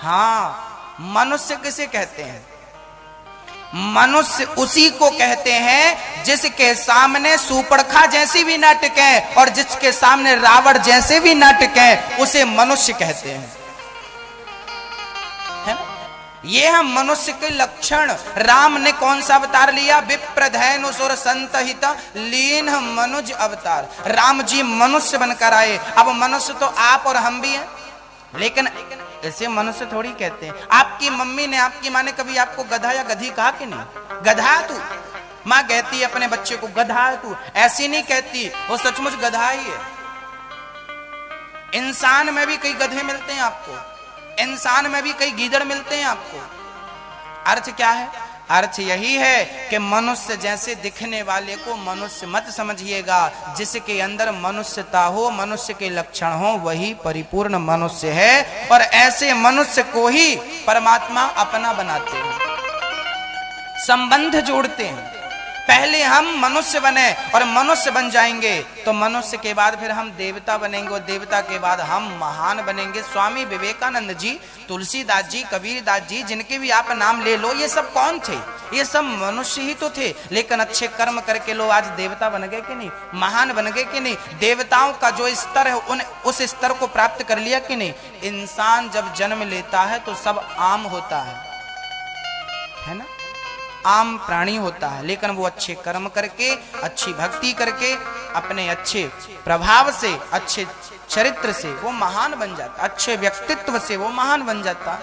हाँ, मनुष्य किसे कहते हैं? मनुष्य उसी को कहते हैं जिसके सामने सूपड़खा जैसी भी न टिके और जिसके सामने रावण जैसे भी न टिके, उसे मनुष्य कहते हैं। है ना? ये है मनुष्य के लक्षण। राम ने कौन सा अवतार लिया? विप्रधैनु सुर संतहित लीन मनुज अवतार। राम जी मनुष्य बनकर आए। अब मनुष्य तो आप और हम भी हैं, लेकिन ऐसे मनुष्य थोड़ी कहते हैं। आपकी मम्मी ने, आपकी माँ ने कभी आपको गधा या गधी कहा कि नहीं? गधा तू, माँ कहती है अपने बच्चे को गधा तू, ऐसी नहीं कहती, वो सचमुच गधा ही है। इंसान में भी कई गधे मिलते हैं आपको, इंसान में भी कई गीदड़ मिलते हैं आपको। अर्थ क्या है? अर्थ यही है कि मनुष्य जैसे दिखने वाले को मनुष्य मत समझिएगा। जिसके अंदर मनुष्यता हो, मनुष्य के लक्षण हो, वही परिपूर्ण मनुष्य है। और ऐसे मनुष्य को ही परमात्मा अपना बनाते हैं, संबंध जोड़ते हैं। पहले हम मनुष्य बने और मनुष्य बन जाएंगे तो मनुष्य के बाद फिर हम देवता बनेंगे और देवता के बाद हम महान बनेंगे। स्वामी विवेकानंद जी, तुलसीदास जी, कबीरदास जी, जिनके भी आप नाम ले लो, ये सब कौन थे? ये सब मनुष्य ही तो थे, लेकिन अच्छे कर्म करके लोग आज देवता बन गए कि नहीं? महान बन गए कि नहीं? देवताओं का जो स्तर है उस स्तर को प्राप्त कर लिया कि नहीं? इंसान जब जन्म लेता है तो सब आम होता है ना? आम प्राणी होता है, लेकिन वो अच्छे कर्म करके, अच्छी भक्ति करके, अपने अच्छे प्रभाव से, अच्छे चरित्र से वो महान बन जाता, अच्छे व्यक्तित्व से वो महान बन जाता।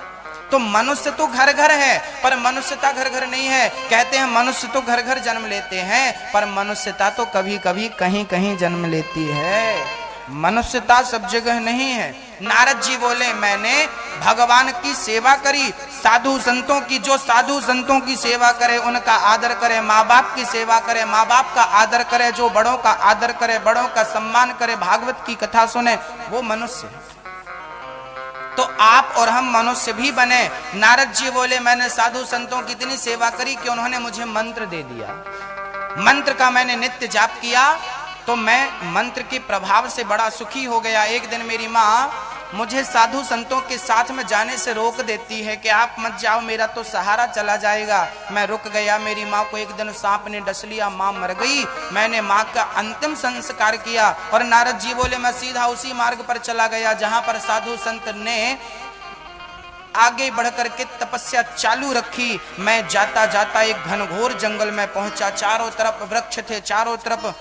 तो मनुष्य तो घर घर है, पर मनुष्यता घर घर नहीं है। कहते हैं मनुष्य तो घर घर जन्म लेते हैं, पर मनुष्यता तो कभी कभी कहीं कहीं जन्म लेती है। मनुष्यता सब जगह नहीं है। नारद जी बोले, मैंने भगवान की सेवा करी, साधु संतों की, जो साधु संतों की सेवा करे उनका आदर करे, माँ बाप की सेवा करे, माँ बाप का आदर करे, जो बड़ों का आदर करे, बड़ों का सम्मान करे, भागवत की कथा सुने, वो मनुष्य है। तो आप और हम मनुष्य भी बने। नारद जी बोले, मैंने साधु संतों की इतनी सेवा करी कि उन्होंने मुझे मंत्र दे दिया, मंत्र का मैंने नित्य जाप किया, तो मैं मंत्र के प्रभाव से बड़ा सुखी हो गया। एक दिन मेरी माँ मुझे साधु संतों के साथ में जाने से रोक देती है कि आप मत जाओ, मेरा तो सहारा चला जाएगा। मैं रुक गया। मेरी माँ को एक दिन सांप ने डस लिया, माँ मर गई। मैंने माँ का अंतिम संस्कार किया और नारद जी बोले, मैं सीधा उसी मार्ग पर चला गया जहां पर साधु संत ने आगे बढ़कर के तपस्या चालू रखी। मैं जाता जाता एक घनघोर जंगल में पहुंचा। चारों तरफ वृक्ष थे, चारों तरफ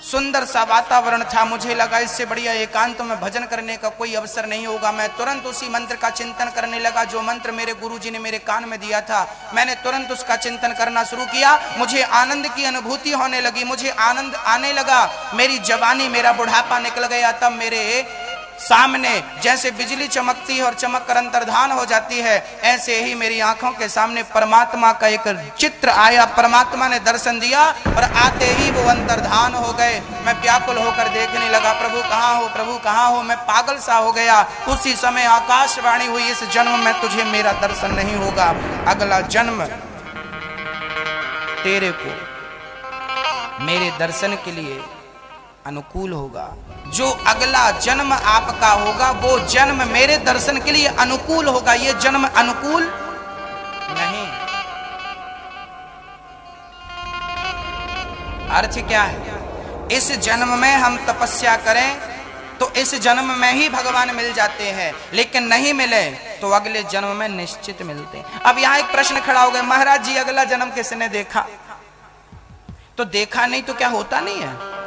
सुंदर सा वातावरण था। मुझे लगा इससे बढ़िया एकांत में भजन करने का कोई अवसर नहीं होगा। मैं तुरंत उसी मंत्र का चिंतन करने लगा जो मंत्र मेरे गुरुजी ने मेरे कान में दिया था। मैंने तुरंत उसका चिंतन करना शुरू किया। मुझे आनंद की अनुभूति होने लगी, मुझे आनंद आने लगा। मेरी जवानी, मेरा बुढ़ापा निकल गया। तब मेरे सामने जैसे बिजली चमकती है और चमक कर अंतर्धान हो जाती है, ऐसे ही मेरी आंखों के सामने परमात्मा का एक चित्र आया। परमात्मा ने दर्शन दिया और आते ही वो अंतर्धान हो गए। मैं व्याकुल होकर देखने लगा, प्रभु कहाँ हो, प्रभु कहाँ हो। मैं पागल सा हो गया। उसी समय आकाशवाणी हुई, इस जन्म में तुझे मेरा दर्शन नहीं होगा, अगला जन्म तेरे को मेरे दर्शन के लिए अनुकूल होगा। जो अगला जन्म आपका होगा वो जन्म मेरे दर्शन के लिए अनुकूल होगा, ये जन्म अनुकूल नहीं। अर्थ क्या है? इस जन्म में हम तपस्या करें तो इस जन्म में ही भगवान मिल जाते हैं, लेकिन नहीं मिले तो अगले जन्म में निश्चित मिलते हैं। अब यहां एक प्रश्न खड़ा हो गया, महाराज जी अगला जन्म किसने देखा? तो देखा नहीं तो क्या होता नहीं है?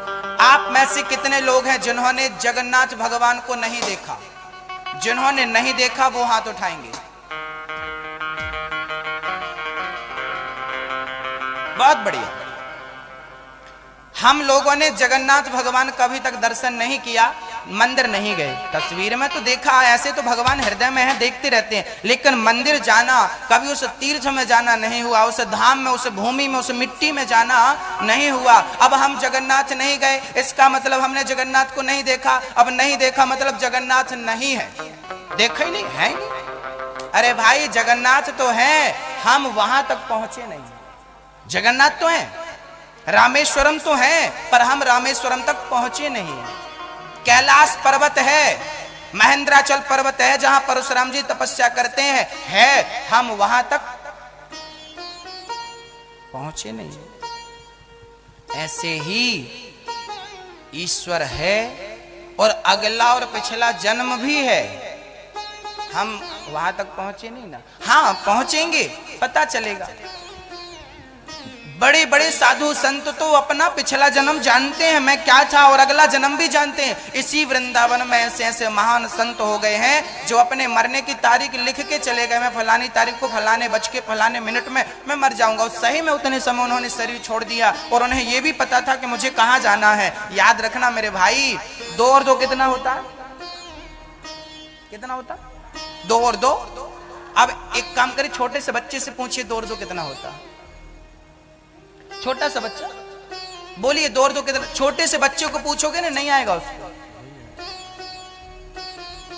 आप में से कितने लोग हैं जिन्होंने जगन्नाथ भगवान को नहीं देखा? जिन्होंने नहीं देखा वो हाथ उठाएंगे। बहुत बढ़िया। हम लोगों ने जगन्नाथ भगवान का अभी तक दर्शन नहीं किया, मंदिर नहीं गए। तस्वीर में तो देखा, ऐसे तो भगवान हृदय में है, देखते रहते हैं, लेकिन मंदिर जाना, कभी उस तीर्थ में जाना नहीं हुआ, उस धाम में, उस भूमि में, उस मिट्टी में जाना नहीं हुआ। अब हम जगन्नाथ नहीं गए, इसका मतलब हमने जगन्नाथ को नहीं देखा। अब नहीं देखा मतलब जगन्नाथ नहीं है, देखा ही नहीं है। अरे भाई जगन्नाथ तो है, हम वहां तक पहुंचे नहीं। जगन्नाथ तो है, रामेश्वरम तो है, पर हम रामेश्वरम तक पहुंचे नहीं। कैलाश पर्वत है, महेंद्राचल पर्वत है जहां परशुराम जी तपस्या करते हैं, है, हम वहां तक पहुंचे नहीं। ऐसे ही ईश्वर है और अगला और पिछला जन्म भी है, हम वहां तक पहुंचे नहीं ना। हाँ पहुंचेंगे, पता चलेगा। बड़े बड़े साधु संत तो अपना पिछला जन्म जानते हैं, मैं क्या था, और अगला जन्म भी जानते हैं। इसी वृंदावन में ऐसे ऐसे महान संत हो गए हैं जो अपने मरने की तारीख लिख के चले गए, मैं फलानी तारीख को फलाने बज के फलाने मिनट में मैं मर जाऊंगा। और सही में उतने समय उन्होंने शरीर छोड़ दिया और उन्हें यह भी पता था कि मुझे कहां जाना है। याद रखना मेरे भाई, 2 और 2 कितना होता है? कितना होता? 2 और 2। अब एक काम करिए, छोटे से बच्चे से पूछिए 2 और 2 कितना होता है। छोटा सा बच्चा बोलिए 2 और 2 कितना। छोटे से बच्चे को पूछोगे ना, नहीं आएगा उसको।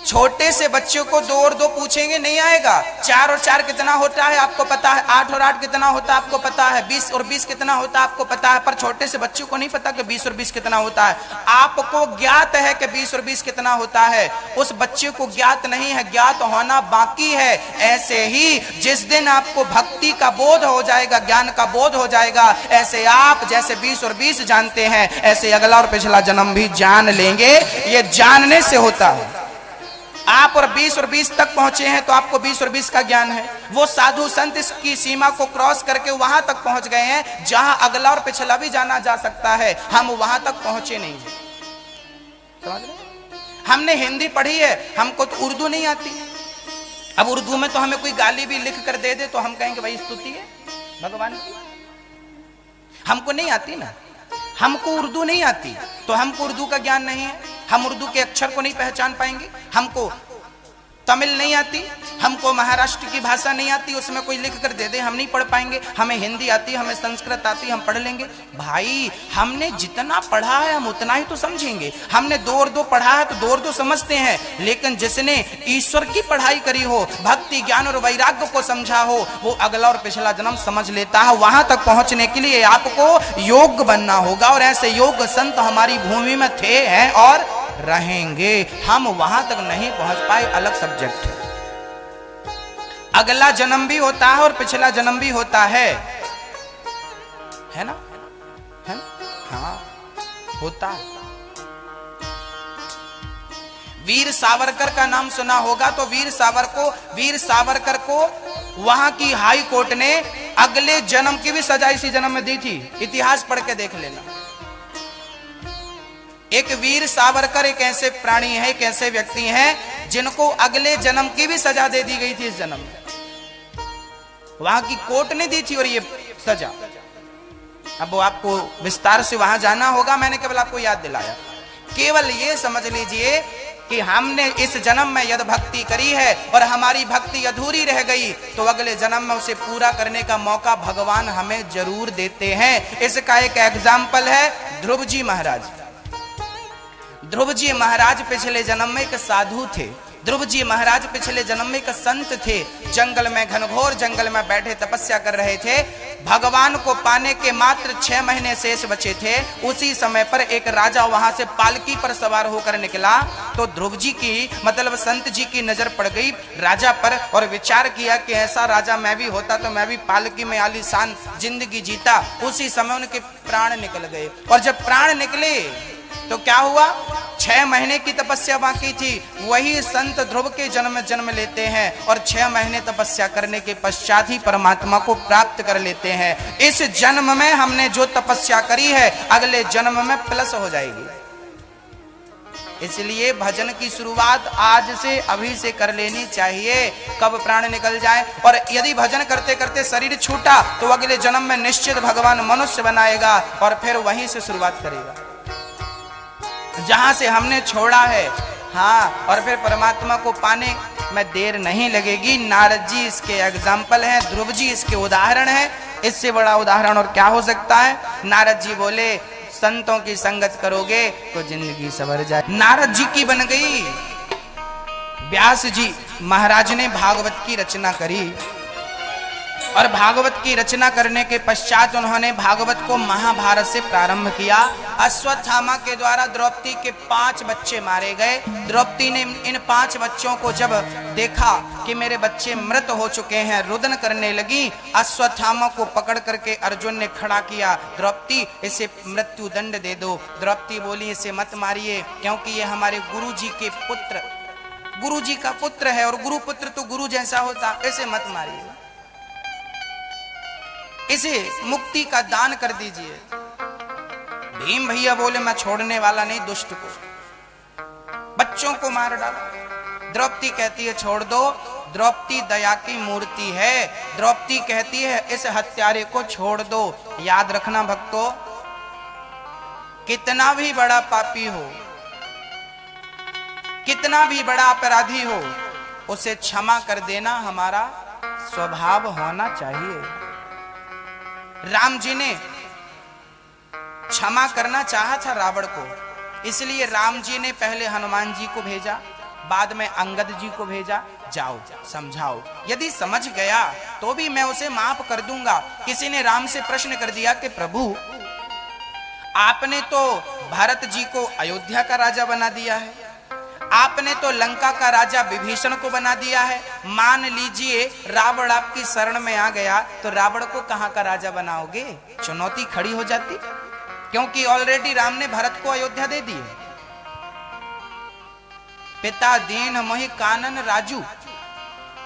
छोटे से बच्चों को 2 और 2 पूछेंगे, नहीं आएगा। 4 और 4 कितना होता है आपको पता है, 8 और 8 कितना होता है आपको पता है, 20 और 20 कितना होता है आपको पता है। पर छोटे से बच्चों को नहीं पता कि 20 और 20 कितना होता है। आपको ज्ञात है कि 20 और 20 कितना होता है, उस बच्चे को ज्ञात नहीं है, ज्ञात होना बाकी है। ऐसे ही जिस दिन आपको भक्ति का बोध हो जाएगा, ज्ञान का बोध हो जाएगा, ऐसे आप जैसे 20 और 20 जानते हैं, ऐसे अगला और पिछला जन्म भी जान लेंगे। ये जानने से होता है। आप और 20 और 20 तक पहुंचे हैं तो आपको 20 और 20 का ज्ञान है। वो साधु संत इसकी सीमा को क्रॉस करके वहां तक पहुंच गए हैं जहां अगला और पिछला भी जाना जा सकता है। हम वहां तक पहुंचे नहीं हैं। समझ रहे? हमने हिंदी पढ़ी है, हमको तो उर्दू नहीं आती। अब उर्दू में तो हमें कोई गाली भी लिख कर दे दे तो हम कहेंगे भाई स्तुति है भगवान की। हमको नहीं आती ना, हमको उर्दू नहीं आती तो हमको उर्दू का ज्ञान नहीं है, हम उर्दू के अक्षर को नहीं पहचान पाएंगे। हमको तमिल नहीं आती, हमको महाराष्ट्र की भाषा नहीं आती, उसमें कोई लिख कर दे दे हम नहीं पढ़ पाएंगे। हमें हिंदी आती, हमें संस्कृत आती, हम पढ़ लेंगे। भाई हमने जितना पढ़ा है हम उतना ही तो समझेंगे। हमने 2 और 2 पढ़ा है तो 2 और 2 समझते हैं, लेकिन जिसने ईश्वर की पढ़ाई करी हो, भक्ति ज्ञान और वैराग्य को समझा हो, वो अगला और पिछला जन्म समझ लेता है। वहां तक पहुंचने के लिए आपको योग्य बनना होगा और ऐसे योग्य संत हमारी भूमि में थे, हैं और रहेंगे। हम वहां तक नहीं पहुंच पाए, अलग सब्जेक्ट है। अगला जन्म भी होता है और पिछला जन्म भी होता है ना? है ना? हाँ होता है। वीर सावरकर का नाम सुना होगा तो वीर सावरकर को वहां की हाई कोर्ट ने अगले जन्म की भी सजा इसी जन्म में दी थी। इतिहास पढ़ के देख लेना। एक वीर सावरकर एक ऐसे प्राणी है, एक ऐसे व्यक्ति हैं जिनको अगले जन्म की भी सजा दे दी गई थी इस जन्म में। वहां की कोर्ट ने दी थी और ये सजा। अब वो आपको विस्तार से वहां जाना होगा, मैंने केवल आपको याद दिलाया। केवल ये समझ लीजिए कि हमने इस जन्म में यदि भक्ति करी है और हमारी भक्ति अधूरी रह गई तो अगले जन्म में उसे पूरा करने का मौका भगवान हमें जरूर देते हैं। इसका एक एग्जाम्पल है ध्रुव जी महाराज। ध्रुव जी महाराज पिछले जन्म में एक साधु थे। ध्रुव जी महाराज पिछले जन्म में एक संत थे। जंगल में, घनघोर जंगल में बैठे तपस्या कर रहे थे। भगवान को पाने के मात्र 6 महीने शेष बचे थे। उसी समय पर एक राजा वहां से पालकी पर सवार होकर निकला तो ध्रुव जी की मतलब संत जी की नजर पड़ गई राजा पर और विचार किया कि ऐसा राजा मैं भी होता तो मैं भी पालकी में आलीशान जिंदगी जीता। उसी समय उनके प्राण निकल गए और जब प्राण निकले तो क्या हुआ? 6 महीने की तपस्या बाकी थी। वही संत ध्रुव के जन्म लेते हैं और 6 महीने तपस्या करने के पश्चात ही परमात्मा को प्राप्त कर लेते हैं। इस जन्म में हमने जो तपस्या करी है अगले जन्म में प्लस हो जाएगी। इसलिए भजन की शुरुआत आज से, अभी से कर लेनी चाहिए, कब प्राण निकल जाए। और यदि भजन करते करते शरीर छूटा तो अगले जन्म में निश्चित भगवान मनुष्य बनाएगा और फिर वहीं से शुरुआत करेगा जहां से हमने छोड़ा है। हाँ, और फिर परमात्मा को पाने में देर नहीं लगेगी। नारद जी इसके एग्जाम्पल हैं, ध्रुव जी इसके उदाहरण हैं। इससे बड़ा उदाहरण और क्या हो सकता है? नारद जी बोले संतों की संगत करोगे तो जिंदगी संवर जाए। नारद जी की बन गई। व्यास जी महाराज ने भागवत की रचना करी और भागवत की रचना करने के पश्चात उन्होंने भागवत को महाभारत से प्रारंभ किया। अश्वत्थामा के द्वारा द्रौपदी के 5 बच्चे मारे गए। द्रौपदी ने इन 5 बच्चों को जब देखा कि मेरे बच्चे मृत हो चुके हैं, रुदन करने लगी। अश्वत्थामा को पकड़ करके अर्जुन ने खड़ा किया, द्रौपदी इसे मृत्यु दंड दे दो। द्रौपदी बोली इसे मत मारिए, क्योंकि ये हमारे गुरु जी के पुत्र, गुरु जी का पुत्र है और गुरु पुत्र तो गुरु जैसा होता, इसे मत मारिए, इसे मुक्ति का दान कर दीजिए। भीम भैया बोले मैं छोड़ने वाला नहीं, दुष्ट को, बच्चों को मार डाला। द्रौपदी कहती है छोड़ दो। द्रौपदी दया की मूर्ति है। द्रौपदी कहती है इस हत्यारे को छोड़ दो। याद रखना भक्तों, कितना भी बड़ा पापी हो, कितना भी बड़ा अपराधी हो, उसे क्षमा कर देना हमारा स्वभाव होना चाहिए। राम जी ने क्षमा करना चाहा था रावण को, इसलिए राम जी ने पहले हनुमान जी को भेजा, बाद में अंगद जी को भेजा, जाओ समझाओ, यदि समझ गया तो भी मैं उसे माफ कर दूंगा। किसी ने राम से प्रश्न कर दिया कि प्रभु आपने तो भरत जी को अयोध्या का राजा बना दिया है, आपने तो लंका का राजा विभीषण को बना दिया है, मान लीजिए रावण आपकी शरण में आ गया तो रावण को कहां का राजा बनाओगे? चुनौती खड़ी हो जाती, क्योंकि ऑलरेडी राम ने भरत को अयोध्या दे दी है। पिता दीन मोहि कानन राजू,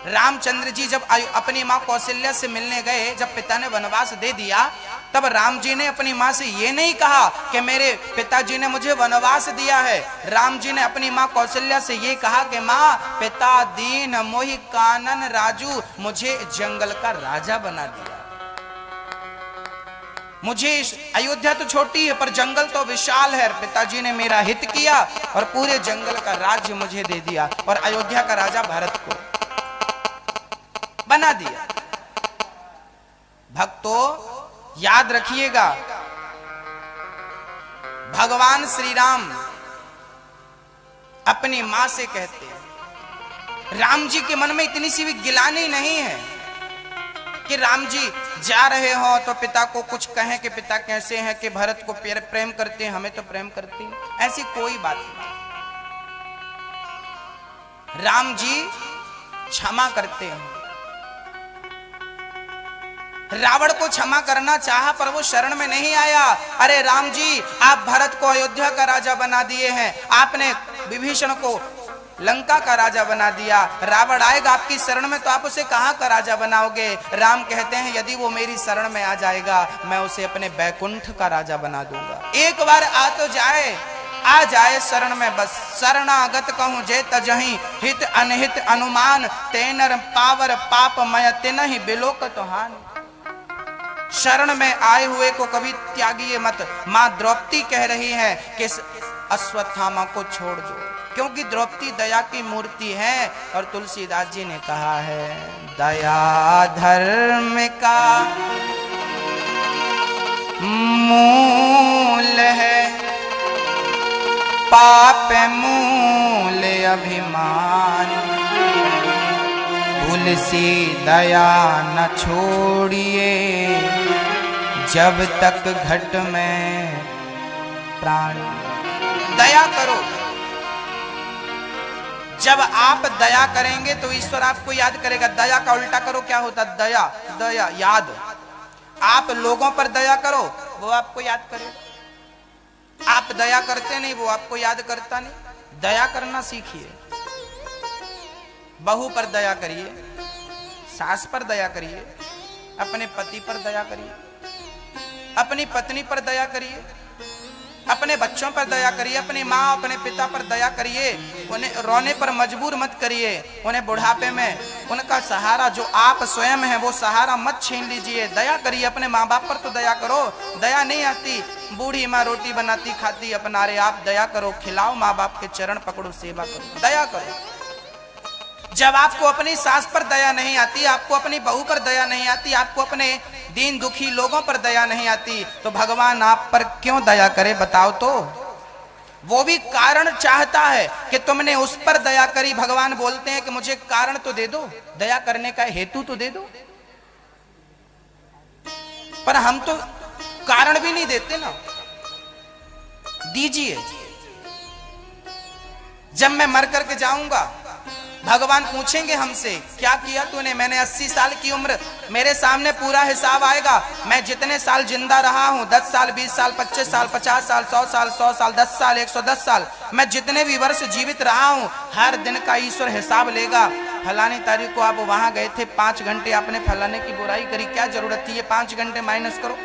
रामचंद्र जी जब अपनी मां कौशल्या से मिलने गए, जब पिता ने वनवास दे दिया, तब राम जी ने अपनी मां से ये नहीं कहा कि मेरे पिताजी ने मुझे वनवास दिया है। राम जी ने अपनी मां कौशल्या से ये कहा कि मां पिता दीन मोहि कानन राजू, मुझे जंगल का राजा बना दिया। मुझे अयोध्या तो छोटी है पर जंगल तो विशाल है। पिताजी ने मेरा हित किया और पूरे जंगल का राज्य मुझे दे दिया और अयोध्या का राजा भरत को बना दिया। भक्तों याद रखिएगा, भगवान श्री राम अपनी मां से कहते हैं, राम जी के मन में इतनी सी भी गिलानी नहीं है कि राम जी जा रहे हो तो पिता को कुछ कहें कि पिता कैसे हैं, कि भरत को प्रेम करते हैं, हमें तो प्रेम करते हैं, ऐसी कोई बात नहीं। राम जी क्षमा करते हैं। रावण को क्षमा करना चाहा पर वो शरण में नहीं आया। अरे राम जी आप भरत को अयोध्या का राजा बना दिए हैं, आपने विभीषण को लंका का राजा बना दिया, रावण आएगा आपकी शरण में तो आप उसे कहां का राजा बनाओगे? राम कहते हैं यदि वो मेरी शरण में आ जाएगा मैं उसे अपने बैकुंठ का राजा बना दूंगा। एक बार आ तो जाए, आ जाए शरण में, बस शरणागत कहूं जे तजहि हित अनहित अनुमान, तेनर पावर पाप मय तिनहि बिलोक तो हानि। शरण में आए हुए को कभी त्यागिए मत। मां द्रौपदी कह रही है कि अश्वत्थामा को छोड़ दो, क्योंकि द्रौपदी दया की मूर्ति है। और तुलसीदास जी ने कहा है दया धर्म का मूल है, पाप मूल अभिमान, तुलसी दया न छोड़िए जब तक घट में प्राण। दया करो, जब आप दया करेंगे तो ईश्वर आपको याद करेगा। दया का उल्टा करो क्या होता? दया, दया याद। आप लोगों पर दया करो वो आपको याद करे। आप दया करते नहीं वो आपको याद करता नहीं। दया करना सीखिए। बहू पर दया करिए, सास पर दया करिए, अपने पति पर दया करिए, अपनी पत्नी पर दया करिए, अपने बच्चों पर दया करिए, अपनी माँ अपने पिता पर दया करिए। उन्हें रोने पर मजबूर मत करिए। उन्हें बुढ़ापे में उनका सहारा जो आप स्वयं हैं वो सहारा मत छीन लीजिए। दया करिए, अपने माँ बाप पर तो दया करो। दया नहीं आती, बूढ़ी माँ रोटी बनाती खाती अपना रहे, आप दया करो, खिलाओ, माँ बाप के चरण पकड़ो, सेवा करो, दया करो। जब आपको अपनी सास पर दया नहीं आती, आपको अपनी बहू पर दया नहीं आती, आपको अपने दीन दुखी लोगों पर दया नहीं आती, तो भगवान आप पर क्यों दया करे बताओ तो? वो भी कारण चाहता है कि तुमने उस पर दया करी। भगवान बोलते हैं कि मुझे कारण तो दे दो, दया करने का हेतु तो दे दो। पर हम तो कारण भी नहीं देते ना। दीजिए। जब मैं मर करके जाऊंगा, भगवान पूछेंगे हमसे क्या किया तूने। मैंने 80 साल की उम्र, मेरे सामने पूरा हिसाब आएगा। मैं जितने साल जिंदा रहा हूं, 10 साल, 20 साल, 25 साल, 50 साल, 100 साल, 100 साल, 10 साल, 110 साल, मैं जितने भी वर्ष जीवित रहा हूं, हर दिन का ईश्वर हिसाब लेगा। फलानी तारीख को आप वहां गए थे, 5 घंटे आपने फलाने की बुराई करी, क्या जरूरत थी? ये 5 घंटे माइनस करो।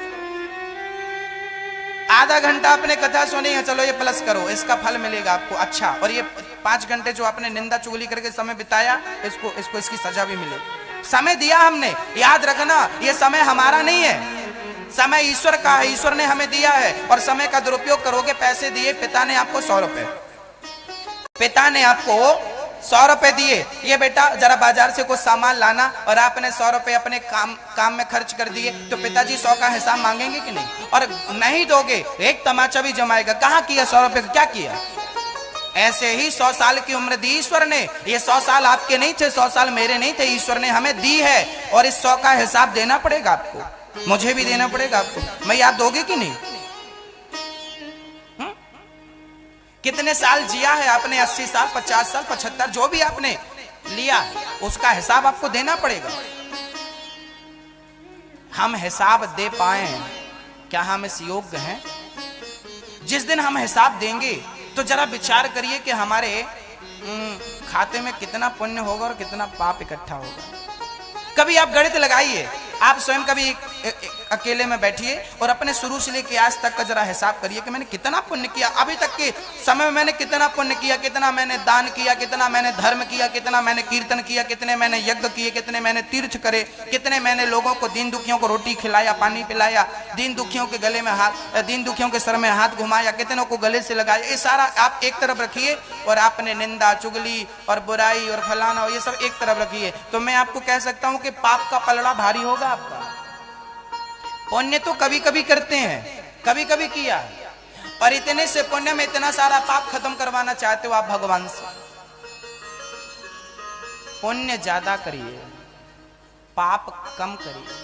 आधा घंटा आपने कथा सुनी है, चलो ये प्लस करो, इसका फल मिलेगा आपको। अच्छा, और ये 5 घंटे जो आपने निंदा चुगली करके समय बिताया, इसको इसकी सजा भी मिलेगी। समय दिया हमने, याद रखना ये समय हमारा नहीं है, समय ईश्वर का है, ईश्वर ने हमें दिया है। और समय का दुरुपयोग करोगे। पैसे दिए पिता ने आपको 100 रुपए, पिता ने आपको 100 रुपए दिए, ये बेटा जरा बाजार से कुछ सामान लाना, और आपने 100 रुपए अपने काम में खर्च कर दिए, तो पिताजी 100 का हिसाब मांगेंगे कि नहीं? और नहीं दोगे एक तमाचा भी जमाएगा, कहाँ किया 100 रुपए, क्या किया? ऐसे ही 100 साल की उम्र दी ईश्वर ने। ये 100 साल आपके नहीं थे, 100 साल मेरे नहीं थे, ईश्वर ने हमें दी है। और इस 100 का हिसाब देना पड़ेगा आपको, मुझे भी देना पड़ेगा आपको। मैं याद दोगे कि नहीं? कितने साल जिया है आपने? 80 साल, 50 साल, 75, जो भी आपने लिया उसका हिसाब आपको देना पड़ेगा। हम हिसाब दे पाए, क्या हम इस योग्य हैं? जिस दिन हम हिसाब देंगे तो जरा विचार करिए कि हमारे खाते में कितना पुण्य होगा और कितना पाप इकट्ठा होगा। कभी आप गणित लगाइए, आप स्वयं कभी अकेले में बैठिए और अपने शुरू से लेकर आज तक का जरा हिसाब करिए कि मैंने कितना पुण्य किया। अभी तक के समय में मैंने कितना पुण्य किया, कितना मैंने दान किया, कितना मैंने धर्म किया, कितना मैंने कीर्तन किया, कितने मैंने यज्ञ किए, कितने मैंने तीर्थ करे, कितने मैंने लोगों को, दीन दुखियों को रोटी खिलाया, पानी पिलाया, दीन दुखियों के गले में हाथ, दीन दुखियों के सर में हाथ घुमाया, कितनों को गले से लगाया। ये सारा आप एक तरफ रखिए और आपने निंदा चुगली और बुराई और फलाना और ये सब एक तरफ रखिए, तो मैं आपको कह सकता हूं कि पाप का पलड़ा भारी होगा आपका। पुण्य तो कभी कभी करते हैं, कभी कभी किया, और इतने से पुण्य में इतना सारा पाप खत्म करवाना चाहते हो आप भगवान से। पुण्य ज्यादा करिए, पाप कम करिए।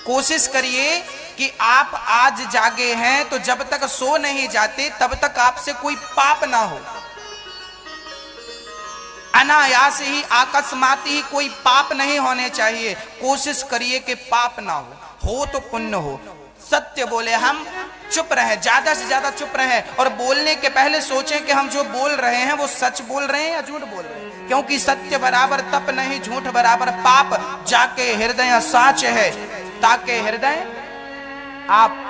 कोशिश करिए कि आप आज जागे हैं तो जब तक सो नहीं जाते तब तक आपसे कोई पाप ना हो। अनायास ही, अकस्मात ही कोई पाप नहीं होने चाहिए। कोशिश करिए कि पाप ना हो तो पुण्य हो। सत्य बोले, हम चुप रहे, ज्यादा से ज्यादा चुप रहे, और बोलने के पहले सोचें कि हम जो बोल रहे हैं वो सच बोल रहे हैं या झूठ बोल रहे हैं। क्योंकि सत्य बराबर तप नहीं, झूठ बराबर पाप। जाके हृदय साच है ताके हृदय आप।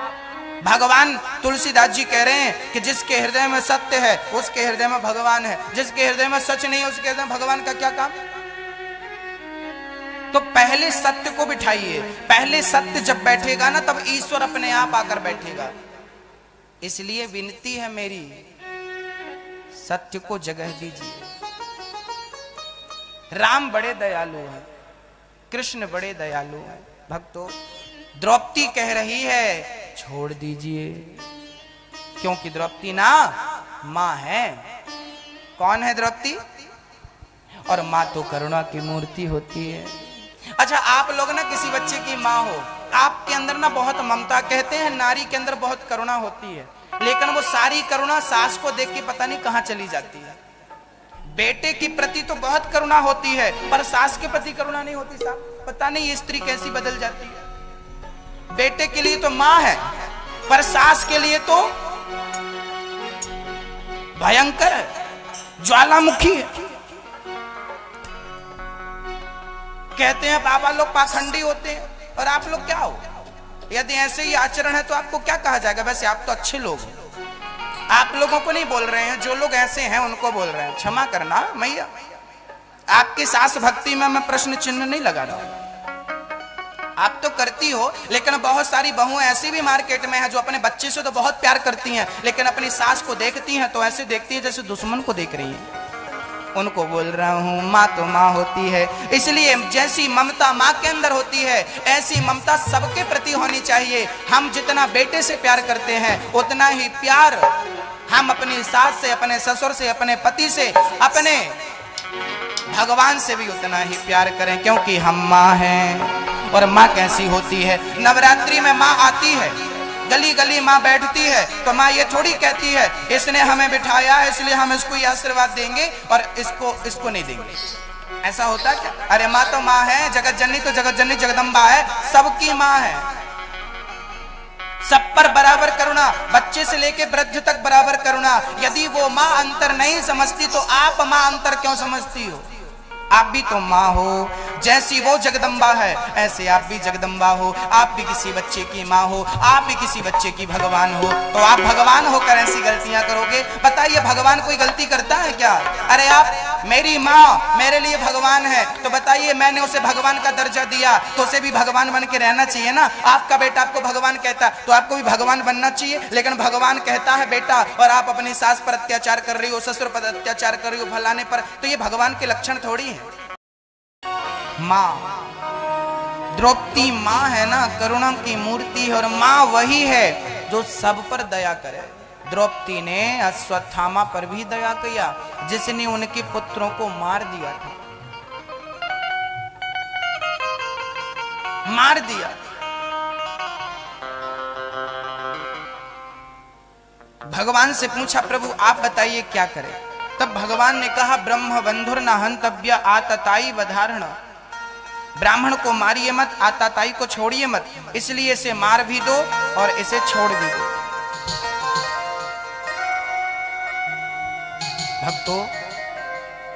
भगवान तुलसीदास जी कह रहे हैं कि जिसके हृदय में सत्य है उसके हृदय में भगवान है, जिसके हृदय में सच नहीं है उसके हृदय में भगवान का क्या काम। तो पहले सत्य को बिठाइए, पहले सत्य जब बैठेगा ना तब ईश्वर अपने आप आकर बैठेगा। इसलिए विनती है मेरी, सत्य को जगह दीजिए। राम बड़े दयालु हैं, कृष्ण बड़े दयालु हैं। भक्तों, द्रौपदी कह रही है छोड़ दीजिए, क्योंकि द्रौपदी ना मां है। कौन है द्रौपदी? और मां तो करुणा की मूर्ति होती है। अच्छा, आप लोग ना किसी बच्चे की मां हो, आपके अंदर ना बहुत ममता, कहते हैं नारी के अंदर बहुत करुणा होती है, लेकिन वो सारी करुणा सास को देख के पता नहीं कहां चली जाती है। बेटे की प्रति तो बहुत करुणा होती है, पर सास के प्रति करुणा नहीं होती। साहब पता नहीं ये स्त्री कैसी बदल जाती है। बेटे के लिए तो मां है, पर सास के लिए तो भयंकर है, ज्वालामुखी है। कहते हैं बाबा लोग पाखंडी होते हैं, और आप लोग क्या हो? यदि ऐसे ही आचरण है तो आपको क्या कहा जाएगा? वैसे आप तो अच्छे लोग हैं। आप लोगों को नहीं बोल रहे हैं, जो लोग ऐसे हैं उनको बोल रहे हैं। क्षमा करना मैया, आपकी सास भक्ति में मैं प्रश्न चिन्ह नहीं लगा रहा हूं। आप तो करती हो, लेकिन बहुत सारी बहुएं ऐसी भी मार्केट में है जो अपने बच्चे से तो बहुत प्यार करती हैं, लेकिन अपनी सास को देखती हैं तो ऐसे देखती है जैसे दुश्मन को देख रही हैं। उनको बोल रहा हूं, माँ तो माँ होती है। इसलिए जैसी ममता माँ के अंदर होती है, ऐसी ममता सबके प्रति होनी चाहिए। हम जितना बेटे से प्यार करते हैं उतना ही प्यार हम अपनी सास से, अपने ससुर से, अपने पति से, अपने भगवान से भी उतना ही प्यार करें, क्योंकि हम माँ हैं। और माँ कैसी होती है। नवरात्रि में माँ आती है, गली गली माँ बैठती है, तो माँ ये थोड़ी कहती है इसने हमें बिठाया है इसलिए हम इसको ये आशीर्वाद देंगे और इसको नहीं देंगे। ऐसा होता क्या? अरे माँ तो माँ है, जगत जननी तो जगत जननी जगदम्बा है, सबकी माँ है, सब पर बराबर करुणा, बच्चे से लेके वृद्ध तक बराबर करुणा। यदि वो माँ अंतर नहीं समझती तो आप माँ अंतर क्यों समझती हो? आप भी तो माँ हो, जैसी वो जगदम्बा है ऐसे आप भी जगदम्बा हो। आप भी किसी बच्चे की माँ हो, आप भी किसी बच्चे की भगवान हो, तो आप भगवान होकर ऐसी गलतियां करोगे? बताइए भगवान कोई गलती करता है क्या? अरे आप मेरी माँ मेरे लिए भगवान है, तो बताइए मैंने उसे भगवान का दर्जा दिया तो उसे भी भगवान बन के रहना चाहिए ना। आपका बेटा आपको भगवान कहता तो आपको भी भगवान बनना चाहिए, लेकिन भगवान कहता है बेटा और आप अपनी सास पर अत्याचार कर रही हो, ससुर पर अत्याचार कर रही हो, फलाने पर, तो ये भगवान के लक्षण थोड़ी है। माँ द्रौपदी माँ है ना, करुणा की मूर्ति है, और माँ वही है जो सब पर दया करे। द्रौपदी ने अश्वत्थामा पर भी दया किया जिसने उनके पुत्रों को मार दिया था, मार दिया। भगवान से पूछा प्रभु आप बताइए क्या करें? तब भगवान ने कहा ब्रह्म बंधुर न हंतव्य आतताई वधारण, ब्राह्मण को मारिए मत, आताताई को छोड़िए मत, इसलिए इसे मार भी दो और इसे छोड़ भी दो। भक्तों,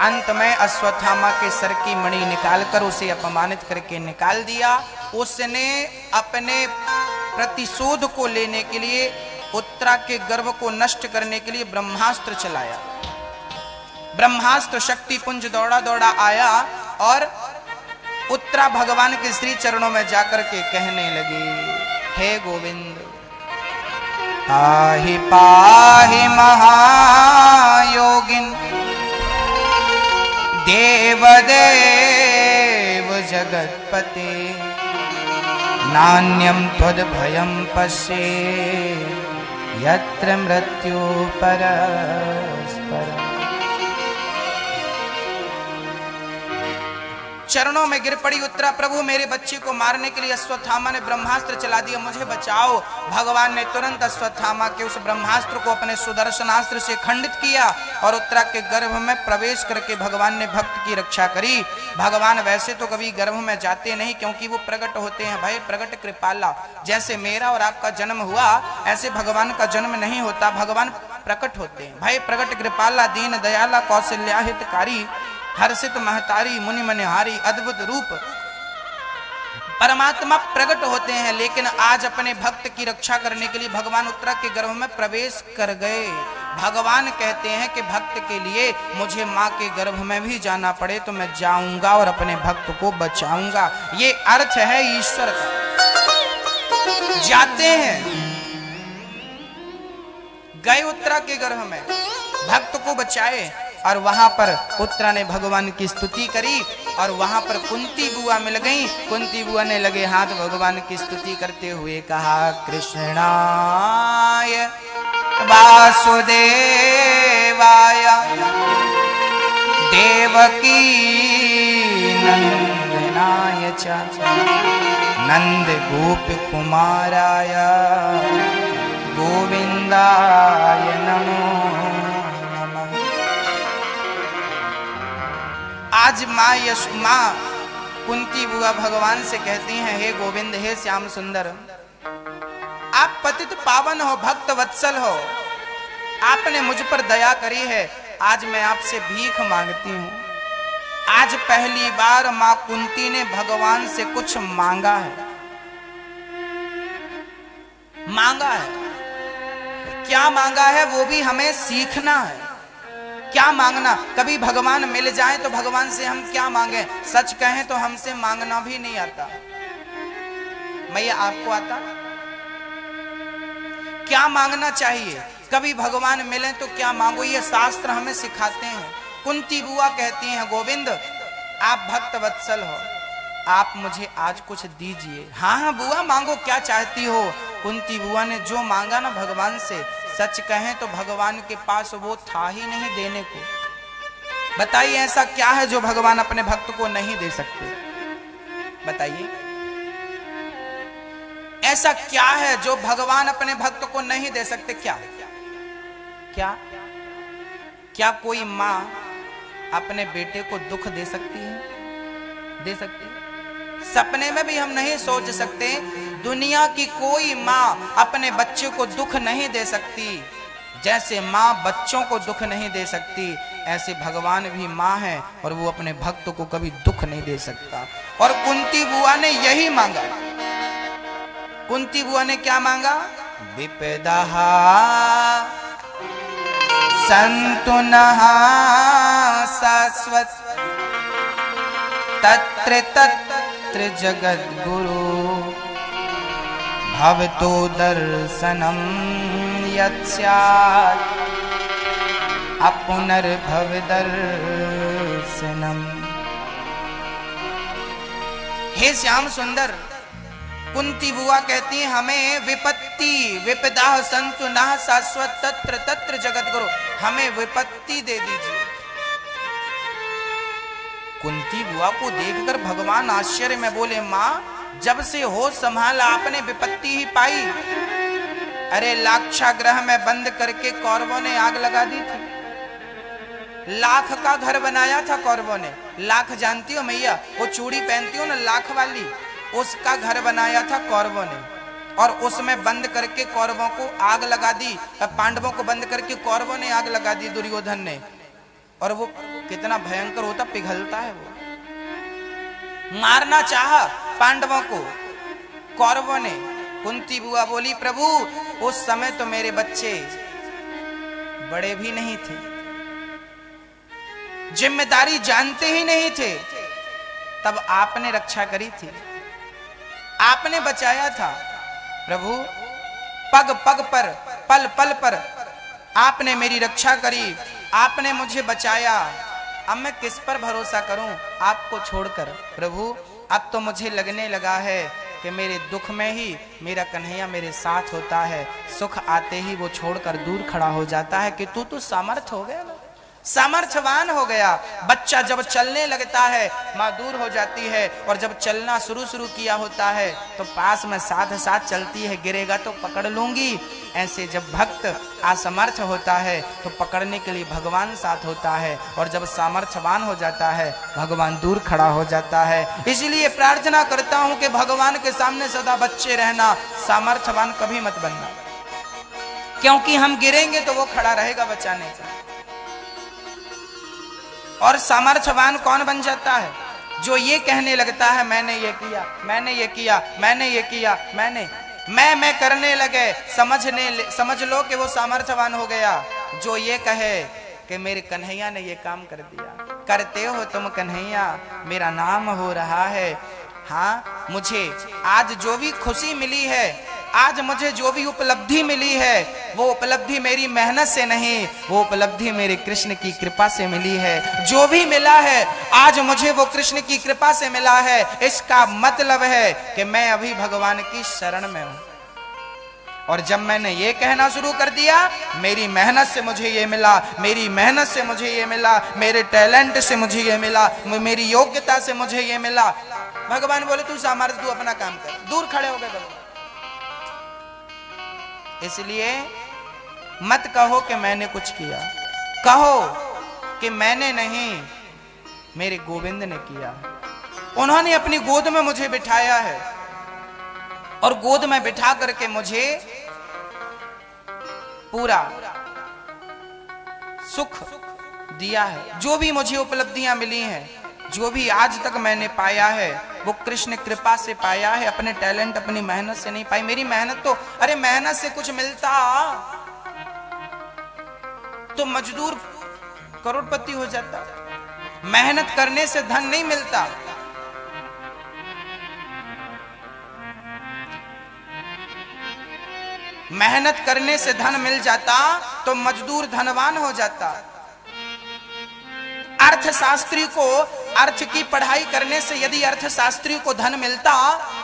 अंत में अश्वत्थामा के सर की मणि निकालकर उसे अपमानित करके निकाल दिया। उसने अपने प्रतिशोध को लेने के लिए, उत्तरा के गर्भ को नष्ट करने के लिए ब्रह्मास्त्र चलाया। ब्रह्मास्त्र शक्ति पुंज दौड़ा दौड़ा आया और उत्तरा भगवान के श्री चरणों में जाकर के कहने लगी, हे गोविंद पाहि पाहि महायोगिन देव देव जगतपते, नान्यं त्वद्भयं पश्ये यत्र मृत्यु परस्परम्। चरणों में गिर पड़ी उत्तरा, प्रभु मेरे बच्चे को मारने के लिए अश्वत्थामा ने ब्रह्मास्त्र चला दिया, मुझे बचाओ। भगवान ने तुरंत अश्वत्थामा के उस ब्रह्मास्त्र को अपने सुदर्शनास्त्र से खंडित किया और उत्तरा के गर्भ में प्रवेश करके भगवान ने भक्त की रक्षा करी। भगवान वैसे तो कभी गर्भ में जाते नहीं क्योंकि वो प्रकट होते हैं, भय प्रकट कृपाला। जैसे मेरा और आपका जन्म हुआ ऐसे भगवान का जन्म नहीं होता, भगवान प्रकट होते हैं। भय प्रकट कृपाला दीन दयाला कौशल्या हितकारी, हर्षित महतारी मुनि मनहारी, अद्भुत रूप परमात्मा प्रकट होते हैं। लेकिन आज अपने भक्त की रक्षा करने के लिए भगवान उत्तरा के गर्भ में प्रवेश कर गए। भगवान कहते हैं कि भक्त के लिए मुझे माँ के गर्भ में भी जाना पड़े तो मैं जाऊंगा और अपने भक्त को बचाऊंगा। ये अर्थ है ईश्वर का। जाते हैं, गए उत्तरा के गर्भ में, भक्त को बचाए और वहां पर उत्तरा ने भगवान की स्तुति करी और वहां पर कुंती बुआ मिल गई। कुंती बुआ ने लगे हाथ भगवान की स्तुति करते हुए कहा, कृष्णाय वासुदेवाय देवकी नंदनाय च नंद गोप कुमाराय गोविंदाय नमो। आज माँ कुंती बुआ भगवान से कहती हैं, हे गोविंद, हे श्याम सुंदर, आप पतित पावन हो, भक्त वत्सल हो, आपने मुझ पर दया करी है, आज मैं आपसे भीख मांगती हूँ। आज पहली बार माँ कुंती ने भगवान से कुछ मांगा है। मांगा है, क्या मांगा है वो भी हमें सीखना है। क्या मांगना, कभी भगवान मिल जाए तो भगवान से हम क्या मांगे? सच कहें तो हमसे मांगना भी नहीं आता। मैया आपको आता? क्या मांगना चाहिए? कभी भगवान मिले तो क्या मांगो, ये शास्त्र हमें सिखाते हैं। कुंती बुआ कहती हैं, गोविंद आप भक्त वत्सल हो, आप मुझे आज कुछ दीजिए। हाँ हाँ बुआ मांगो, क्या चाहती हो? कुंती बुआ ने जो मांगा ना भगवान से, सच कहें तो भगवान के पास वो था ही नहीं देने को। बताइए ऐसा क्या है जो भगवान अपने भक्त को नहीं दे सकते? बताइए। ऐसा क्या है जो भगवान अपने भक्त को नहीं दे सकते? क्या क्या क्या कोई मां अपने बेटे को दुख दे सकती है? दे सकती है? सपने में भी हम नहीं सोच सकते। दुनिया की कोई मां अपने बच्चे को दुख नहीं दे सकती। जैसे मां बच्चों को दुख नहीं दे सकती, ऐसे भगवान भी मां है और वो अपने भक्त को कभी दुख नहीं दे सकता। और कुंती बुआ ने यही मांगा। कुंती बुआ ने क्या मांगा? विपदा संतु नहा शाश्वत तत्र तत्र जगत गुरु भवतो दर्शनम यत्स्यात् अपुनर्भव दर्शनम। हे श्याम सुंदर, कुंती बुआ कहती है हमें विपत्ति विपदा संतु नः शाश्वत तत्र तत्र जगत गुरु, हमें विपत्ति दे दीजिए। कुंती बुआ को देखकर भगवान आश्चर्य में बोले, मां जब से होश संभाला आपने विपत्ति ही पाई। अरे लाक्षागृह में बंद करके कौरवों ने आग लगा दी थी। लाख का घर बनाया था कौरवों ने। लाख जानती हो मैया, वो चूड़ी पहनती हो ना लाख वाली, उसका घर बनाया था कौरवों ने और उसमें बंद करके कौरवों को आग लगा दी। पांडवों को बंद करके कौरवों ने आग लगा दी, दुर्योधन ने। और वो कितना भयंकर होता, पिघलता है। वो मारना चाहा पांडवों को कौरवों ने। कुंती बुआ बोली, प्रभु उस समय तो मेरे बच्चे बड़े भी नहीं थे, जिम्मेदारी जानते ही नहीं थे, तब आपने रक्षा करी थी, आपने बचाया था। प्रभु पग पग पर पल पल पर आपने मेरी रक्षा करी, आपने मुझे बचाया। अब मैं किस पर भरोसा करूं आपको छोड़कर? प्रभु अब तो मुझे लगने लगा है कि मेरे दुख में ही मेरा कन्हैया मेरे साथ होता है, सुख आते ही वो छोड़कर दूर खड़ा हो जाता है कि तू तो सामर्थ हो गया, सामर्थ्यवान हो गया। बच्चा जब चलने लगता है माँ दूर हो जाती है, और जब चलना शुरू किया होता है तो पास में साथ साथ चलती है, गिरेगा तो पकड़ लूंगी। ऐसे जब भक्त असमर्थ होता है तो पकड़ने के लिए भगवान साथ होता है, और जब सामर्थ्यवान हो जाता है भगवान दूर खड़ा हो जाता है। इसलिए प्रार्थना करता हूं कि भगवान के सामने सदा बच्चे रहना, सामर्थ्यवान कभी मत बनना, क्योंकि हम गिरेंगे तो वो खड़ा रहेगा बचाने का। और सामर्थ्यवान कौन बन जाता है? जो ये कहने लगता है मैंने ये किया, मैंने ये किया, मैंने ये किया, मैं करने लगे, समझ लो कि वो सामर्थ्यवान हो गया। जो ये कहे कि मेरे कन्हैया ने ये काम कर दिया, करते हो तुम कन्हैया, मेरा नाम हो रहा है। हाँ, मुझे आज जो भी खुशी मिली है, आज मुझे जो भी उपलब्धि मिली है, वो उपलब्धि मेरी मेहनत से नहीं, वो उपलब्धि मेरे कृष्ण की कृपा से मिली है। जो भी मिला है आज मुझे वो कृष्ण की कृपा से मिला है। इसका मतलब है कि मैं अभी भगवान की शरण में हूं। और जब मैंने ये कहना शुरू कर दिया, मेरी मेहनत से मुझे ये मिला, मेरी मेहनत से मुझे ये मिला, मेरे टैलेंट से मुझे ये मिला, मेरी योग्यता से मुझे ये मिला, भगवान बोले तू सामर्थ्य, तू अपना काम कर। दूर खड़े हो गए भगवान। इसलिए मत कहो कि मैंने कुछ किया, कहो कि मैंने नहीं, मेरे गोविंद ने किया। उन्होंने अपनी गोद में मुझे बिठाया है और गोद में बिठा करके मुझे पूरा सुख दिया है। जो भी मुझे उपलब्धियां मिली हैं, जो भी आज तक मैंने पाया है, वो कृष्ण कृपा से पाया है, अपने टैलेंट अपनी मेहनत से नहीं पाई। मेरी मेहनत तो, अरे मेहनत से कुछ मिलता तो मजदूर करोड़पति हो जाता। मेहनत करने से धन नहीं मिलता। मेहनत करने से धन मिल जाता तो मजदूर धनवान हो जाता। अर्थशास्त्री को अर्थ की पढ़ाई करने से यदि अर्थशास्त्री को धन मिलता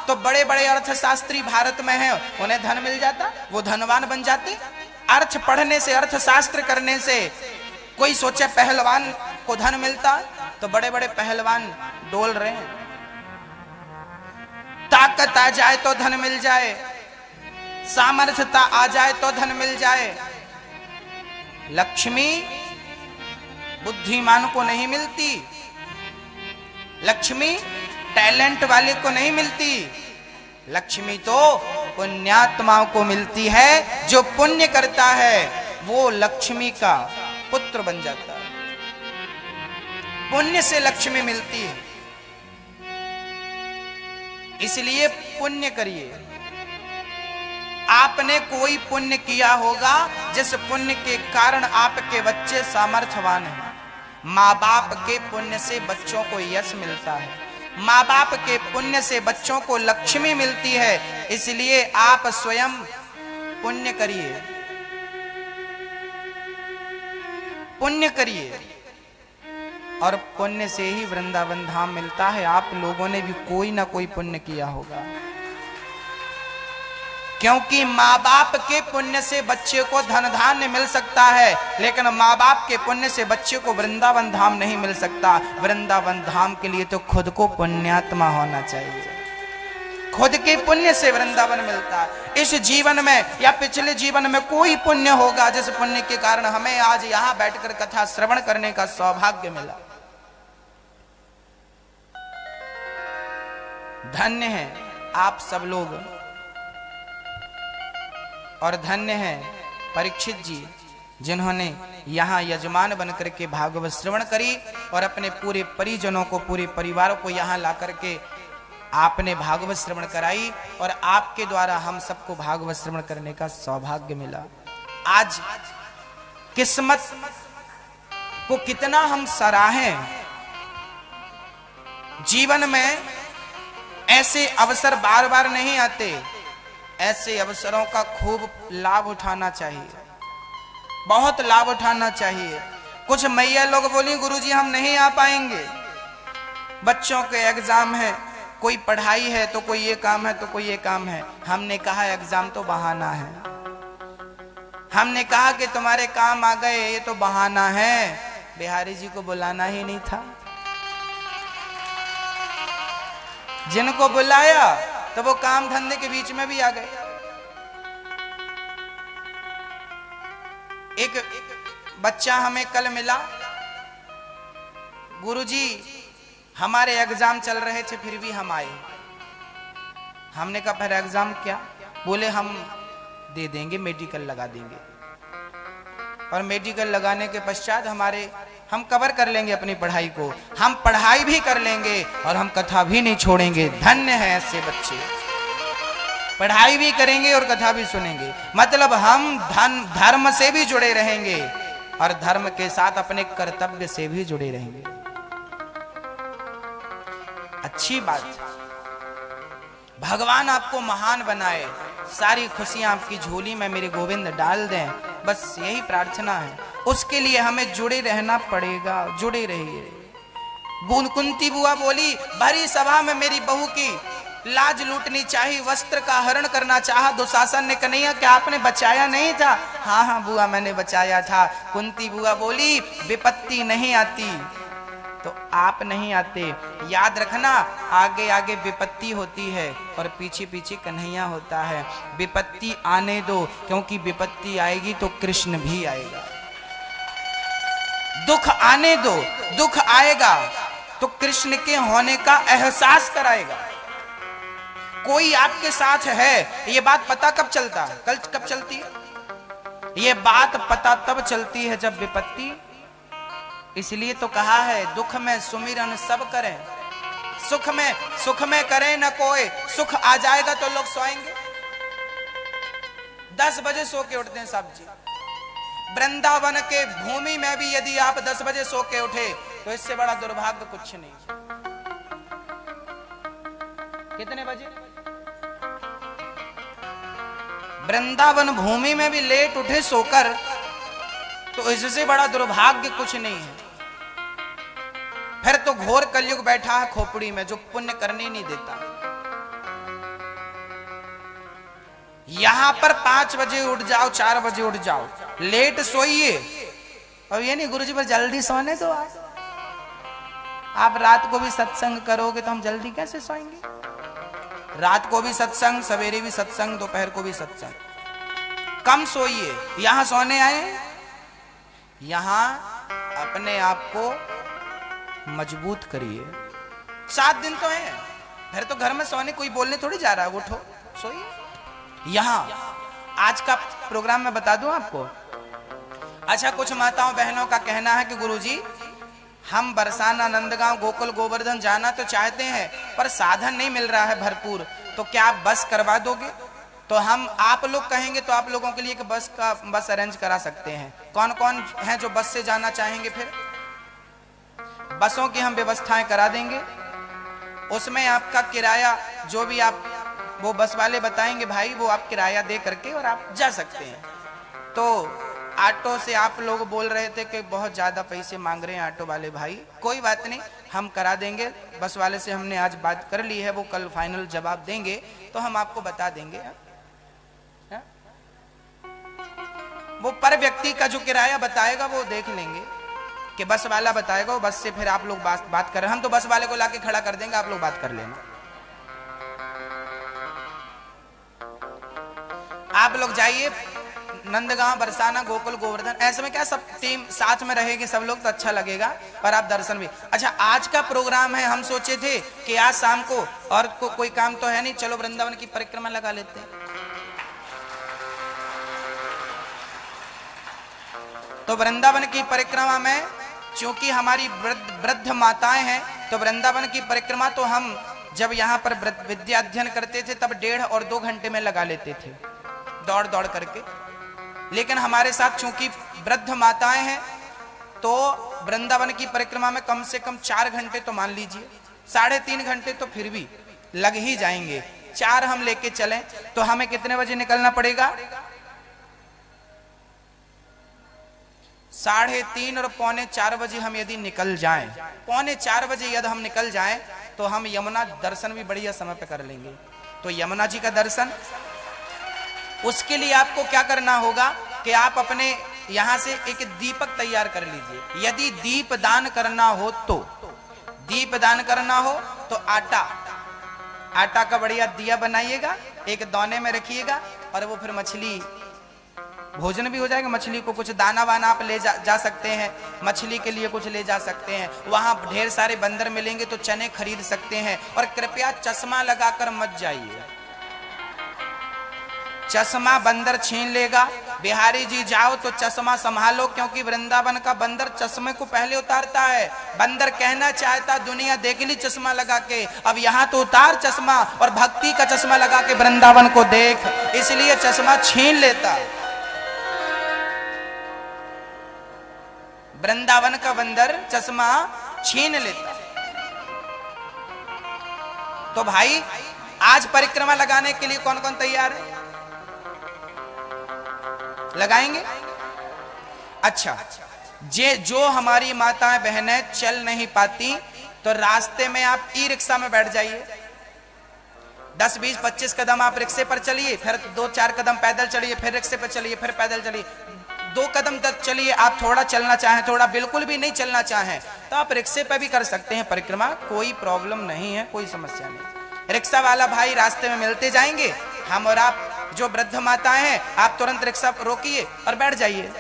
तो बड़े बड़े अर्थशास्त्री भारत में हैं, उन्हें धन मिल जाता, वो धनवान बन जाते। अर्थ पढ़ने से, अर्थशास्त्र करने से कोई सोचे पहलवान को धन मिलता तो बड़े बड़े पहलवान डोल रहे हैं। ताकत आ जाए तो धन मिल जाए, सामर्थ्यता आ जाए तो धन मिल जाए। लक्ष्मी बुद्धिमान को नहीं मिलती, लक्ष्मी टैलेंट वाले को नहीं मिलती, लक्ष्मी तो पुण्यात्माओं को मिलती है। जो पुण्य करता है वो लक्ष्मी का पुत्र बन जाता है। पुण्य से लक्ष्मी मिलती है, इसलिए पुण्य करिए। आपने कोई पुण्य किया होगा जिस पुण्य के कारण आपके बच्चे सामर्थ्यवान हैं। माँ बाप के पुण्य से बच्चों को यश मिलता है, माँ बाप के पुण्य से बच्चों को लक्ष्मी मिलती है। इसलिए आप स्वयं पुण्य करिए, पुण्य करिए, और पुण्य से ही वृंदावन धाम मिलता है। आप लोगों ने भी कोई ना कोई पुण्य किया होगा, क्योंकि माँ बाप के पुण्य से बच्चे को धन धान्य मिल सकता है, लेकिन माँ बाप के पुण्य से बच्चे को वृंदावन धाम नहीं मिल सकता। वृंदावन धाम के लिए तो खुद को पुण्यात्मा होना चाहिए, खुद के पुण्य से वृंदावन मिलता है। इस जीवन में या पिछले जीवन में कोई पुण्य होगा जिस पुण्य के कारण हमें आज यहाँ बैठकर कथा श्रवण करने का सौभाग्य मिला। धन्य है आप सब लोग, और धन्य है परीक्षित जी जिन्होंने यहाँ यजमान बनकर के भागवत श्रवण करी और अपने पूरे परिजनों को, पूरे परिवार को यहाँ ला करके आपने भागवत श्रवण कराई, और आपके द्वारा हम सबको भागवत श्रवण करने का सौभाग्य मिला। आज किस्मत को कितना हम सराहें। जीवन में ऐसे अवसर बार बार नहीं आते, ऐसे अवसरों का खूब लाभ उठाना चाहिए, बहुत लाभ उठाना चाहिए। कुछ मैया लोग बोली गुरुजी हम नहीं आ पाएंगे, बच्चों के एग्जाम है, कोई पढ़ाई है तो कोई ये काम है तो कोई ये काम है। हमने कहा एग्जाम तो बहाना है, हमने कहा कि तुम्हारे काम आ गए ये तो बहाना है। बिहारी जी को बुलाना ही नहीं था, जिनको बुलाया तो वो काम धंधे के बीच में भी आ गए। एक बच्चा हमें कल मिला, गुरुजी हमारे एग्जाम चल रहे थे फिर भी हम आए। हमने कहा फिर एग्जाम क्या? बोले हम दे देंगे, मेडिकल लगा देंगे, और मेडिकल लगाने के पश्चात हम कवर कर लेंगे अपनी पढ़ाई को, हम पढ़ाई भी कर लेंगे और हम कथा भी नहीं छोड़ेंगे। धन्य है ऐसे बच्चे, पढ़ाई भी करेंगे और कथा भी सुनेंगे। मतलब हम धर्म से भी जुड़े रहेंगे और धर्म के साथ अपने कर्तव्य से भी जुड़े रहेंगे। अच्छी बात, भगवान आपको महान बनाए, सारी खुशियां आपकी झोली में मेरे गोविंद डाल दें, बस यही प्रार्थना है। उसके लिए हमें जुड़े रहना पड़ेगा, जुड़े रहिए। कुंती बुआ बोली भरी सभा में मेरी बहू की लाज लूटनी चाहिए, वस्त्र का हरण करना चाहा। दुशासन ने कन्हैया क्या आपने बचाया नहीं था? हाँ हाँ बुआ मैंने बचाया था। कुंती बुआ बोली विपत्ति नहीं आती तो आप नहीं आते। याद रखना आगे आगे विपत्ति होती है और पीछे पीछे कन्हैया होता है। विपत्ति आने दो, क्योंकि विपत्ति आएगी तो कृष्ण भी आएगा। दुख आने दो, दुख आएगा तो कृष्ण के होने का एहसास कराएगा। कोई आपके साथ है, ये बात पता कब चलता है? कब चलती है ये बात? पता तब चलती है जब विपत्ति। इसलिए तो कहा है दुख में सुमिरन सब करें, सुख में करें न कोई। सुख आ जाएगा तो लोग सोएंगे। 10 बजे सो के उठते हैं साहब जी। वृंदावन के भूमि में भी यदि आप 10 बजे सो के उठे तो इससे बड़ा दुर्भाग्य कुछ नहीं। कितने बजे? वृंदावन भूमि में भी लेट उठे सोकर तो इससे बड़ा दुर्भाग्य कुछ नहीं है। फिर तो घोर कलयुग बैठा है खोपड़ी में जो पुण्य करने नहीं देता। यहां पर 5 बजे उठ जाओ, 4 बजे उठ जाओ, लेट सोइए। और ये नहीं गुरुजी पर जल्दी सोने दो। आप रात को भी सत्संग करोगे तो हम जल्दी कैसे सोएंगे? रात को भी सत्संग, सवेरे भी सत्संग, दोपहर को भी सत्संग। कम सोइए। यहां सोने आए, यहां अपने आप को मजबूत करिए। 7 दिन तो है, फिर तो घर में सोने कोई बोलने थोड़ी जा रहा है, उठो सोइए। यहां आज का प्रोग्राम मैं बता दूं आपको। अच्छा, कुछ माताओं बहनों का कहना है कि गुरुजी हम बरसाना, नंदगांव, गोकुल, गोवर्धन जाना तो चाहते हैं पर साधन नहीं मिल रहा है भरपूर, तो क्या आप बस करवा दोगे? तो हम आप लोग कहेंगे तो आप लोगों के लिए कि बस अरेंज करा सकते हैं। कौन कौन है जो बस से जाना चाहेंगे? फिर बसों की हम व्यवस्थाएं करा देंगे। उसमें आपका किराया जो भी आप वो बस वाले बताएंगे भाई, वो आप किराया दे करके और आप जा सकते हैं। तो ऑटो से आप लोग बोल रहे थे कि बहुत ज्यादा पैसे मांग रहे हैं ऑटो वाले भाई, कोई बात नहीं, हम करा देंगे। बस वाले से हमने आज बात कर ली है, वो कल फाइनल जवाब देंगे तो हम आपको बता देंगे। हा? वो पर व्यक्ति का जो किराया बताएगा वो देख लेंगे कि बस वाला बताएगा, वो बस से फिर आप लोग बात कर रहे हैं। हम तो बस वाले को लाके खड़ा कर देंगे, आप लोग बात कर लेना। आप लोग जाइए नंदगांव, बरसाना, गोकुल, गोवर्धन, ऐसे में क्या सब टीम साथ में रहेगी, सब लोग तो अच्छा लगेगा पर आप दर्शन भी। अच्छा, आज का प्रोग्राम है, हम सोचे थे कि आज शाम को, और कोई काम तो है नहीं, चलो वृंदावन की परिक्रमा लगा लेते हैं। तो वृंदावन की परिक्रमा में क्योंकि हमारी वृद्ध माताएं हैं, तो वृंदावन की परिक्रमा तो हम जब यहाँ पर विद्या अध्ययन करते थे तब 1.5 और 2 घंटे में लगा लेते थे, दौड़ दौड़ करके। लेकिन हमारे साथ चूंकि वृद्ध माताएं हैं तो वृंदावन की परिक्रमा में कम से कम 4 घंटे तो मान लीजिए, 3.5 घंटे तो फिर भी लग ही जाएंगे। 4 हम लेके चलें तो हमें कितने बजे निकलना पड़ेगा? 3:30 और 3:45 बजे हम यदि निकल जाएं, 3:45 बजे यदि हम निकल जाएं तो हम यमुना दर्शन भी बढ़िया समय पे कर लेंगे। तो यमुना जी का दर्शन, उसके लिए आपको क्या करना होगा कि आप अपने यहां से एक दीपक तैयार कर लीजिए। यदि दीप दान करना हो तो, दीप दान करना हो तो आटा का बढ़िया दिया बनाइएगा, एक दौने में रखिएगा और वो फिर मछली भोजन भी हो जाएगा। मछली को कुछ दाना वाना आप ले जा सकते हैं, मछली के लिए कुछ ले जा सकते हैं। वहां ढेर सारे बंदर मिलेंगे तो चने खरीद सकते हैं। और कृपया चश्मा लगाकर मत जाइए, चश्मा बंदर छीन लेगा। बिहारी जी जाओ तो चश्मा संभालो, क्योंकि वृंदावन का बंदर चश्मे को पहले उतारता है। बंदर कहना चाहता दुनिया देख ली चश्मा लगा के, अब यहाँ तो उतार चश्मा और भक्ति का चश्मा लगा के वृंदावन को देख, इसलिए चश्मा छीन लेता। वृंदावन का बंदर चश्मा छीन लेता। तो भाई आज परिक्रमा लगाने के लिए कौन कौन तैयार है? लगाएंगे? अच्छा, जो हमारी माताएं बहनें चल नहीं पाती तो रास्ते में आप ई रिक्शा में बैठ जाइए। 10, 20, 25 कदम आप रिक्शे पर चलिए, फिर 2-4 कदम पैदल चलिए, फिर रिक्शे पर चलिए, फिर पैदल चलिए, 2 कदम तक चलिए। आप थोड़ा चलना चाहें, थोड़ा बिल्कुल भी नहीं चलना चाहें तो आप रिक्शे पर भी कर सकते हैं परिक्रमा, कोई प्रॉब्लम नहीं है, कोई समस्या नहीं। रिक्शा वाला भाई रास्ते में मिलते जाएंगे, हम और आप जो वृद्ध माताएं हैं आप तुरंत रिक्शा रोकिए और बैठ जाइए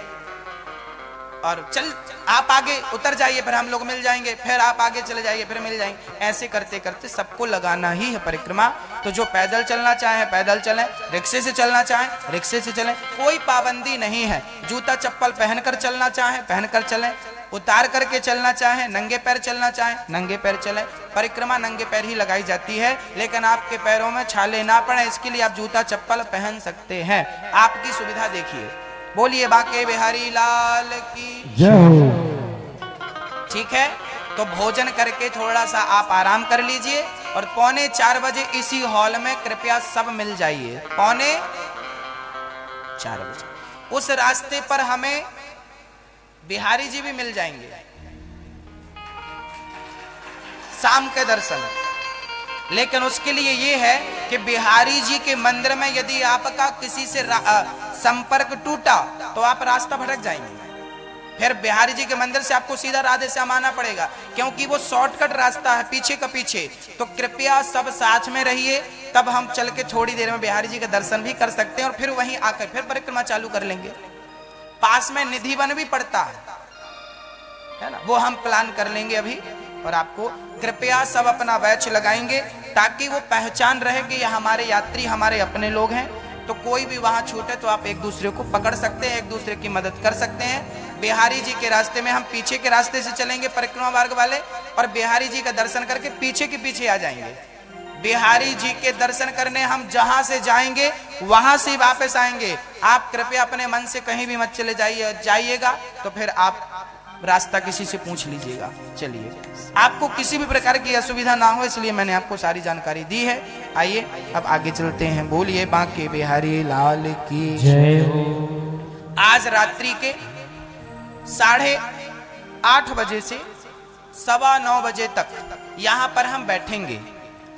और चल आप आगे उतर जाइए, फिर हम लोग मिल जाएंगे, फिर आप आगे चले जाइए, फिर मिल जाएंगे। ऐसे करते करते सबको लगाना ही है परिक्रमा। तो जो पैदल चलना चाहे पैदल चलें, रिक्शे से चलना चाहे रिक्शे से चलें, कोई पाबंदी नहीं है। जूता चप्पल पहनकर चलना चाहे पहनकर चलें, उतार करके चलना चाहे, नंगे पैर चलना चाहे नंगे पैर चलें। परिक्रमा नंगे पैर ही लगाई जाती है, लेकिन आपके पैरों में छाले ना पड़े इसके लिए आप जूता चप्पल पहन सकते हैं। आपकी सुविधा देखिए। बोलिए बांके बिहारी लाल की जय। ठीक है, तो भोजन करके थोड़ा सा आप आराम कर लीजिए और 3:45 बजे इसी हॉल में कृपया सब मिल जाइए। 3:45 बजे उस रास्ते पर हमें बिहारी जी भी मिल जाएंगे, शाम के दर्शन। लेकिन उसके लिए ये है कि बिहारी जी के मंदिर में यदि आपका किसी से संपर्क टूटा तो आप रास्ता भटक जाएंगे, फिर बिहारी जी के मंदिर से आपको सीधा राधे श्याम आना पड़ेगा, क्योंकि वो शॉर्टकट रास्ता है पीछे का पीछे। तो कृपया सब साथ में रहिए, तब हम चल के थोड़ी देर में बिहारी जी के दर्शन भी कर सकते हैं और फिर वहीं आकर फिर परिक्रमा चालू कर लेंगे। पास में निधि वन भी पड़ता है ना, वो हम प्लान कर लेंगे अभी। और आपको कृपया सब अपना बैच लगाएंगे ताकि वो पहचान रहे कि ये हमारे यात्री हमारे अपने लोग हैं। तो कोई भी वहां छूटे तो आप एक दूसरे को पकड़ सकते हैं, एक दूसरे की मदद कर सकते हैं। बिहारी जी के रास्ते में हम पीछे के रास्ते से चलेंगे परिक्रमा मार्ग वाले, और बिहारी जी का दर्शन करके पीछे के पीछे आ जाएंगे। बिहारी जी के दर्शन करने हम जहां से जाएंगे वहां से वापस आएंगे। आप कृपया अपने मन से कहीं भी मत चले जाइएगा, तो फिर आप रास्ता किसी से पूछ लीजिएगा। चलिए, आपको किसी भी प्रकार की असुविधा ना हो इसलिए मैंने आपको सारी जानकारी दी है। आइए अब आगे चलते हैं। बोलिए बांके बिहारी लाल की जय हो। आज रात्रि के 8:30 बजे से 9:15 बजे तक यहाँ पर हम बैठेंगे।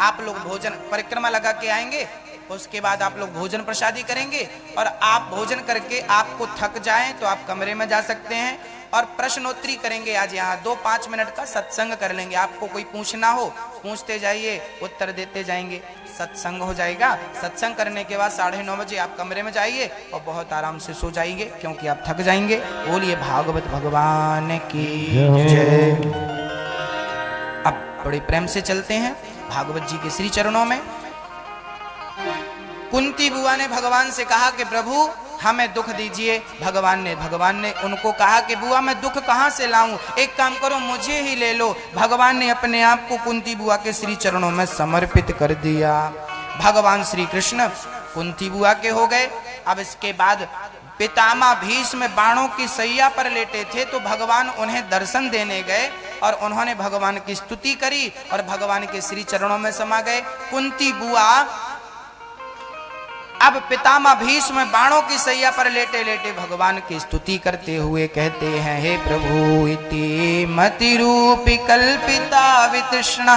आप लोग भोजन परिक्रमा लगा के आएंगे, उसके बाद आप लोग भोजन प्रसादी करेंगे, और आप भोजन करके आपको थक जाएं तो आप कमरे में जा सकते हैं और प्रश्नोत्तरी करेंगे। आज यहाँ 2-5 मिनट का सत्संग कर लेंगे। आपको कोई पूछना हो पूछते जाइए, उत्तर देते जाएंगे, सत्संग हो जाएगा। सत्संग करने के बाद 9:30 बजे आप कमरे में जाइए और बहुत आराम से सो जाइए, क्योंकि आप थक जाएंगे। बोलिए भागवत भगवान की जय। अब बड़े प्रेम से चलते हैं भागवत जी के श्री चरणों में। कुंती बुआ ने भगवान से कहा कि प्रभु हमें दुख दीजिए। भगवान ने उनको कहा कि बुआ मैं दुख कहां से लाऊं, एक काम करो मुझे ही ले लो। भगवान ने अपने आप को कुंती बुआ के श्री चरणों में समर्पित कर दिया। भगवान श्री कृष्ण कुंती बुआ के हो गए। अब इसके बाद पितामह भीष्म बाणों की सैया पर लेटे थे, तो भगवान उन्हें दर्शन देने गए और उन्होंने भगवान की स्तुति करी और भगवान के श्री चरणों में समा गए। कुंती बुआ अब पितामह भीष्म बाणों की सैया पर लेटे लेटे भगवान की स्तुति करते हुए कहते हैं, हे प्रभु इति मति रूपी कल्पिता वितृष्णा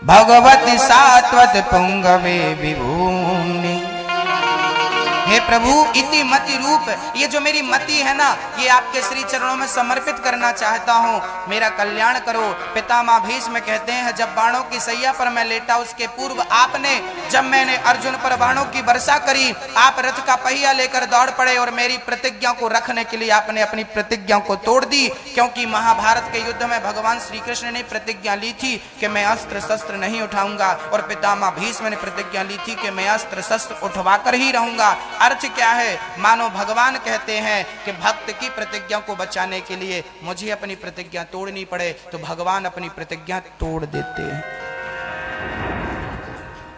भगवती सात्वत पुंगवे विभूमि। हे प्रभु इति मति रूप, ये जो मेरी मति है ना, ये आपके श्री चरणों में समर्पित करना चाहता हूँ, मेरा कल्याण करो। पितामह भीष्म कहते हैं जब बाणों की सैया पर मैं लेटा उसके पूर्व आपने, जब मैंने अर्जुन पर बाणों की वर्षा करी, आप रथ का पहिया लेकर दौड़ पड़े और मेरी प्रतिज्ञा को रखने के लिए आपने अपनी प्रतिज्ञा को तोड़ दी। क्योंकि महाभारत के युद्ध में भगवान श्री कृष्ण ने प्रतिज्ञा ली थी कि मैं अस्त्र शस्त्र नहीं उठाऊंगा, और पितामह भीष्म ने प्रतिज्ञा ली थी कि मैं अस्त्र शस्त्र उठवा कर ही रहूंगा। अर्थ क्या है, मानो भगवान कहते हैं कि भक्त की प्रतिज्ञा को बचाने के लिए मुझे अपनी प्रतिज्ञा तोड़नी पड़े, तो भगवान अपनी प्रतिज्ञा तोड़ देते हैं।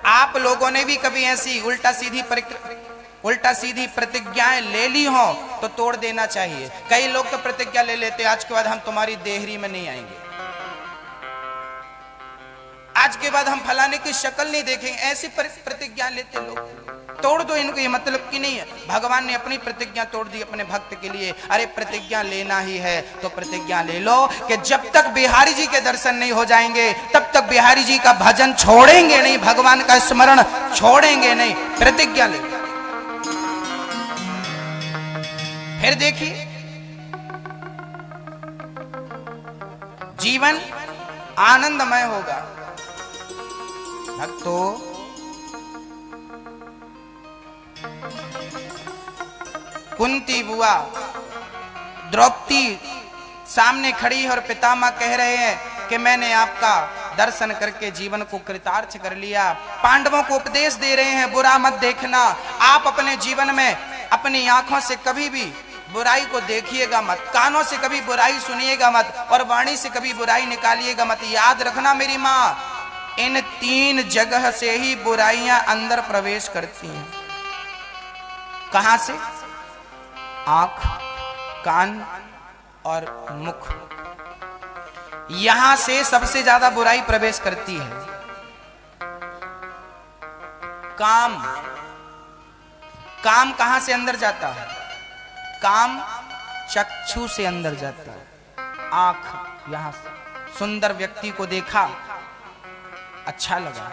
आप लोगों ने भी कभी ऐसी उल्टा सीधी प्रतिज्ञाएं ले ली हो तो तोड़ देना चाहिए। कई लोग तो प्रतिज्ञा ले लेते आज के बाद हम तुम्हारी देहरी में नहीं आएंगे, आज के बाद हम फलाने की शक्ल नहीं देखेंगे, ऐसी प्रतिज्ञा लेते लोग। तोड़ दो इनको, ये मतलब की नहीं है। भगवान ने अपनी प्रतिज्ञा तोड़ दी अपने भक्त के लिए। अरे प्रतिज्ञा लेना ही है तो प्रतिज्ञा ले लो कि जब तक बिहारी जी के दर्शन नहीं हो जाएंगे तब तक बिहारी जी का भजन छोड़ेंगे नहीं, भगवान का स्मरण छोड़ेंगे नहीं। प्रतिज्ञा ले। फिर देखिए जीवन आनंदमय होगा। भक्तों कुंती बुआ द्रौपदी सामने खड़ी है और पितामह कह रहे हैं कि मैंने आपका दर्शन करके जीवन को कृतार्थ कर लिया। पांडवों को उपदेश दे रहे हैं बुरा मत देखना, आप अपने जीवन में अपनी आंखों से कभी भी बुराई को देखिएगा मत, कानों से कभी बुराई सुनिएगा मत, और वाणी से कभी बुराई निकालिएगा मत। याद रखना मेरी माँ, इन 3 जगह से ही बुराइयां अंदर प्रवेश करती हैं। कहां से? आंख, कान और मुख, यहां से सबसे ज्यादा बुराई प्रवेश करती है। काम कहां से अंदर जाता है? काम चक्षु से अंदर जाता है। आंख यहां से सुंदर व्यक्ति को देखा, अच्छा लगा,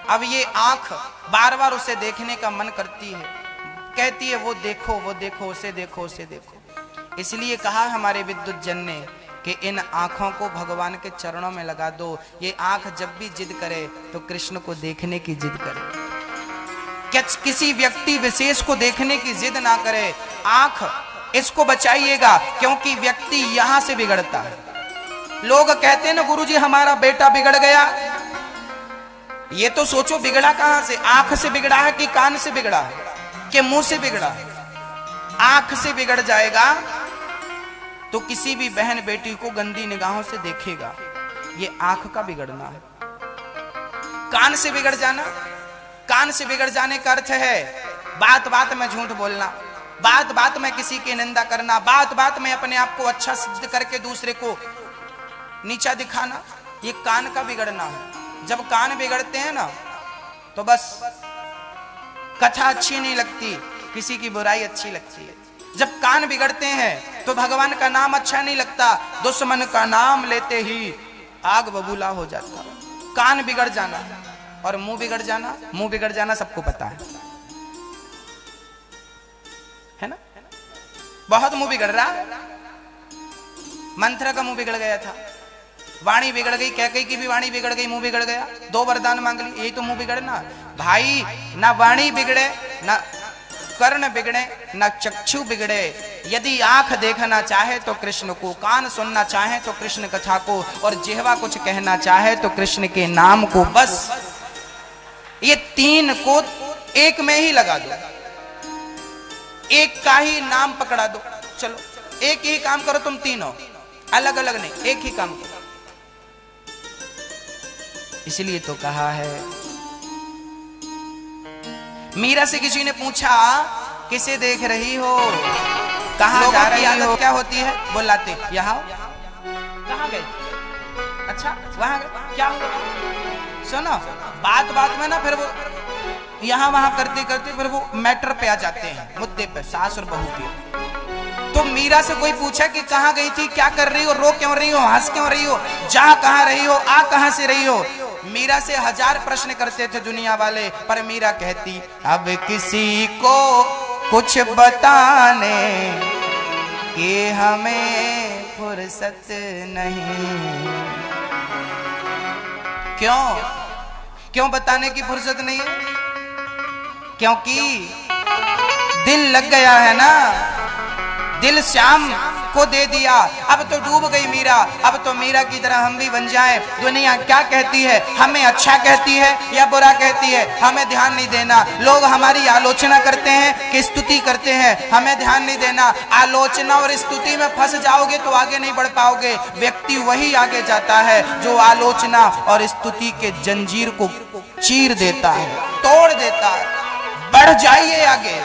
अब ये आंख बार बार उसे देखने का मन करती है, कहती है वो देखो, उसे देखो, उसे देखो। इसलिए कहा हमारे विद्युत जन ने कि इन आंखों को भगवान के चरणों में लगा दो। ये आंख जब भी जिद करे तो कृष्ण को देखने की जिद करे, क्या किसी व्यक्ति विशेष को देखने की जिद ना करे। आंख इसको बचाइएगा, क्योंकि व्यक्ति यहां से बिगड़ता है। लोग कहते हैं ना गुरुजी हमारा बेटा बिगड़ गया, ये तो सोचो बिगड़ा कहां से? आंख से बिगड़ा है कि कान से बिगड़ा है कि मुंह से बिगड़ा है? आंख से बिगड़ जाएगा तो किसी भी बहन बेटी को गंदी निगाहों से देखेगा, ये आंख का बिगड़ना है। कान से बिगड़ जाना, कान से बिगड़ जाने का अर्थ है बात बात में झूठ बोलना, बात बात में किसी की निंदा करना, बात बात में अपने आप को अच्छा सिद्ध करके दूसरे को नीचा दिखाना, ये कान का बिगड़ना है। जब कान बिगड़ते हैं ना तो बस कथा अच्छी नहीं लगती, किसी की बुराई अच्छी लगती है। जब कान बिगड़ते हैं तो भगवान का नाम अच्छा नहीं लगता, दुश्मन का नाम लेते ही आग बबूला हो जाता। कान बिगड़ जाना और मुंह बिगड़ जाना, मुंह बिगड़ जाना सबको पता है ना? बहुत मुंह बिगड़ रहा है। मंथरा का मुंह बिगड़ गया था, वाणी बिगड़ गई, कैकेयी की भी वाणी बिगड़ गई, मुंह बिगड़ गया, 2 वरदान मांग ली, यही तो मुंह बिगड़ना भाई। ना वाणी बिगड़े, ना कर्ण बिगड़े, ना चक्षु बिगड़े। यदि आंख देखना चाहे तो कृष्ण को, कान सुनना चाहे तो कृष्ण कथा को, और जिह्वा कुछ कहना चाहे तो कृष्ण के नाम को। बस ये 3 को एक में ही लगा दो, एक का ही नाम पकड़ा दो। चलो एक ही काम करो तुम तीनों, अलग अलग नहीं, एक ही काम करो। इसलिए तो कहा है, मीरा से किसी ने पूछा किसे देख रही हो, कहां जा रही हो? क्या होती है? बुलाते यहाँ, कहां गए? अच्छा वहां गए, क्या हुआ? सुनो, बात बात में ना फिर वो यहाँ वहां करते करते फिर वो मैटर पे आ जाते हैं, मुद्दे पे, सास और बहू के। तो मीरा से कोई पूछा कि कहां गई थी, क्या कर रही हो, रो क्यों रही हो, हंस क्यों रही हो, जा कहां रही हो, आ कहां से रही हो? मीरा से 1000 प्रश्न करते थे दुनिया वाले, पर मीरा कहती अब किसी को कुछ बताने की हमें फुर्सत नहीं। क्यों बताने की फुर्सत नहीं है? क्योंकि दिल लग गया है ना, दिल श्याम को दे दिया। अब तो डूब गई मीरा, अब तो मीरा की तरह हम भी बन जाएं। दुनिया क्या कहती है, हमें अच्छा कहती है या बुरा कहती है, हमें ध्यान नहीं देना। लोग हमारी आलोचना करते हैं कि स्तुति करते हैं, हमें ध्यान नहीं देना। आलोचना और स्तुति में फंस जाओगे तो आगे नहीं बढ़ पाओगे। व्यक्ति वही आगे जाता है जो आलोचना और स्तुति के जंजीर को चीर देता है, तोड़ देता है। बढ़ जाइए आगे,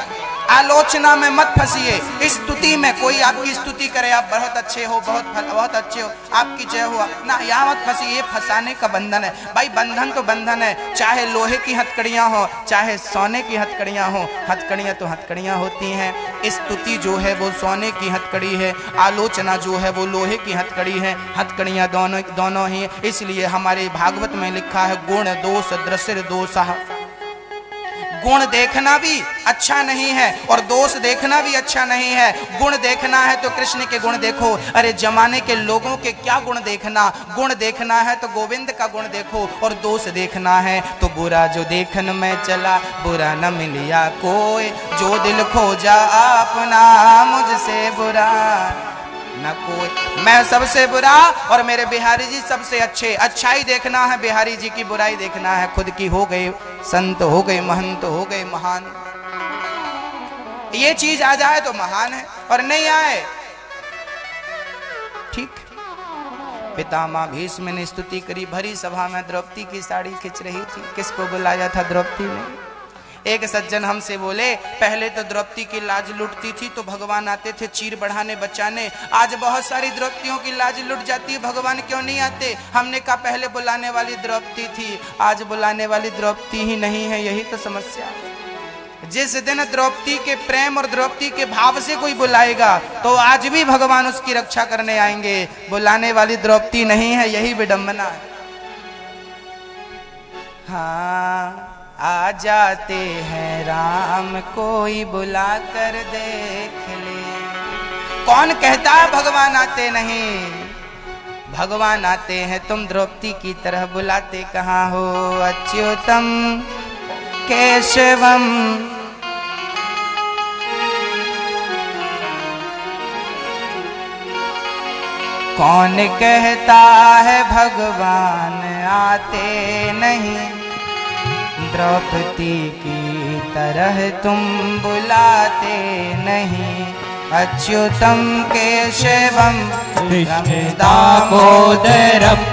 आलोचना में मत फंसिए, स्तुति में। कोई आपकी स्तुति करे, आप बहुत अच्छे हो, बहुत अच्छे हो, आपकी जय हो ना, यहाँ मत फंसिए। ये फंसाने का बंधन है भाई, बंधन तो बंधन है। चाहे लोहे की हथकड़ियां हो, चाहे सोने की हथकड़ियां हो, हथकड़ियां तो हथकड़ियां होती हैं। स्तुति जो है वो सोने की हथकड़ी है, आलोचना जो है वो लोहे की हथकड़ी है। हथकड़ियां दोनों ही। इसलिए हमारे भागवत में लिखा है गुण दोष दृश्य दोषः। गुण देखना भी अच्छा नहीं है और दोष देखना भी अच्छा नहीं है। गुण देखना है तो कृष्ण के गुण देखो। अरे जमाने के लोगों के क्या गुण देखना, गुण देखना है तो गोविंद का गुण देखो। और दोष देखना है तो बुरा जो देखन में चला, बुरा न मिलिया कोई, जो दिल खोजा अपना मुझसे बुरा न कोई। मैं सबसे बुरा और मेरे बिहारी जी सबसे अच्छे। अच्छाई देखना है बिहारी जी की, बुराई देखना है खुद की। हो गए संत, हो गए महंत, हो गए महान। ये चीज आ जाए तो महान है, और नहीं आए ठीक। पितामह भीष्म ने स्तुति करी, भरी सभा में द्रौपदी की साड़ी खिंच रही थी। किसको बुलाया था? द्रौपदी ने। एक सज्जन हमसे बोले पहले तो द्रौपदी की लाज लुटती थी तो भगवान आते थे चीर बढ़ाने बचाने, आज बहुत सारी द्रौपदियों की लाज लुट जाती है, भगवान क्यों नहीं आते? हमने कहा पहले बुलाने वाली द्रौपदी थी, आज बुलाने वाली द्रौपदी ही नहीं है, यही तो समस्या। जिस दिन द्रौपदी के प्रेम और द्रौपदी के भाव से कोई बुलाएगा तो आज भी भगवान उसकी रक्षा करने आएंगे। बुलाने वाली द्रौपदी नहीं है, यही विडंबना है। हाँ आ जाते हैं राम, कोई बुला कर देख ले। कौन कहता है भगवान आते नहीं? भगवान आते हैं, तुम द्रौपदी की तरह बुलाते कहाँ हो? अच्युतम केशवम, कौन कहता है भगवान आते नहीं? द्रौपदी की तरह तुम बुलाते नहीं। अच्युतम केशवम कृष्ण दामोदरम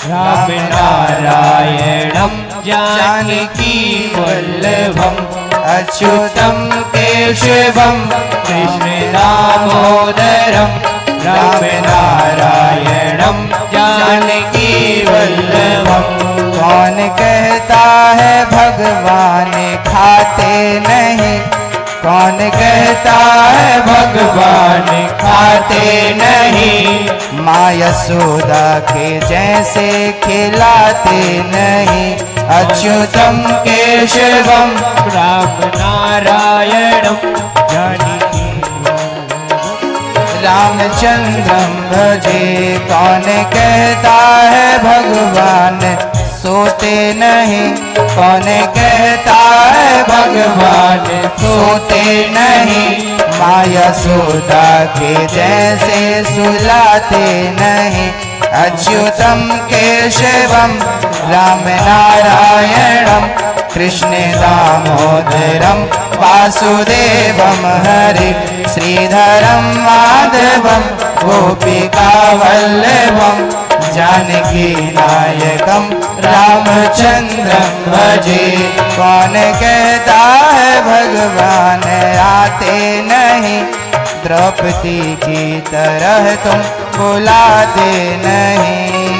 राम नारायणम जानकी वल्लभम। अच्युतम केशवम कृष्ण दामोदरम राम नारायणम जानकी वल्लभम। कौन कहता है भगवान खाते नहीं? कौन कहता है भगवान खाते नहीं? माँ यशोदा के जैसे खिलाते नहीं। अच्युतम केशवम राम नारायणम जानकी रामचंद्रम भजे। कौन कहता है भगवान सोते नहीं? कौन कहता है भगवान सोते नहीं? माँ यशोदा के जैसे सुलाते नहीं। अच्युतम केशवम राम नारायणम कृष्ण दामोदरम वासुदेवम हरि श्रीधरम माधवम गोपिका वल्लभम जानकी नायकम रामचंद्रम भजे। कौन कहता है भगवान आते नहीं? द्रौपदी की तरह तुम बुलाते नहीं।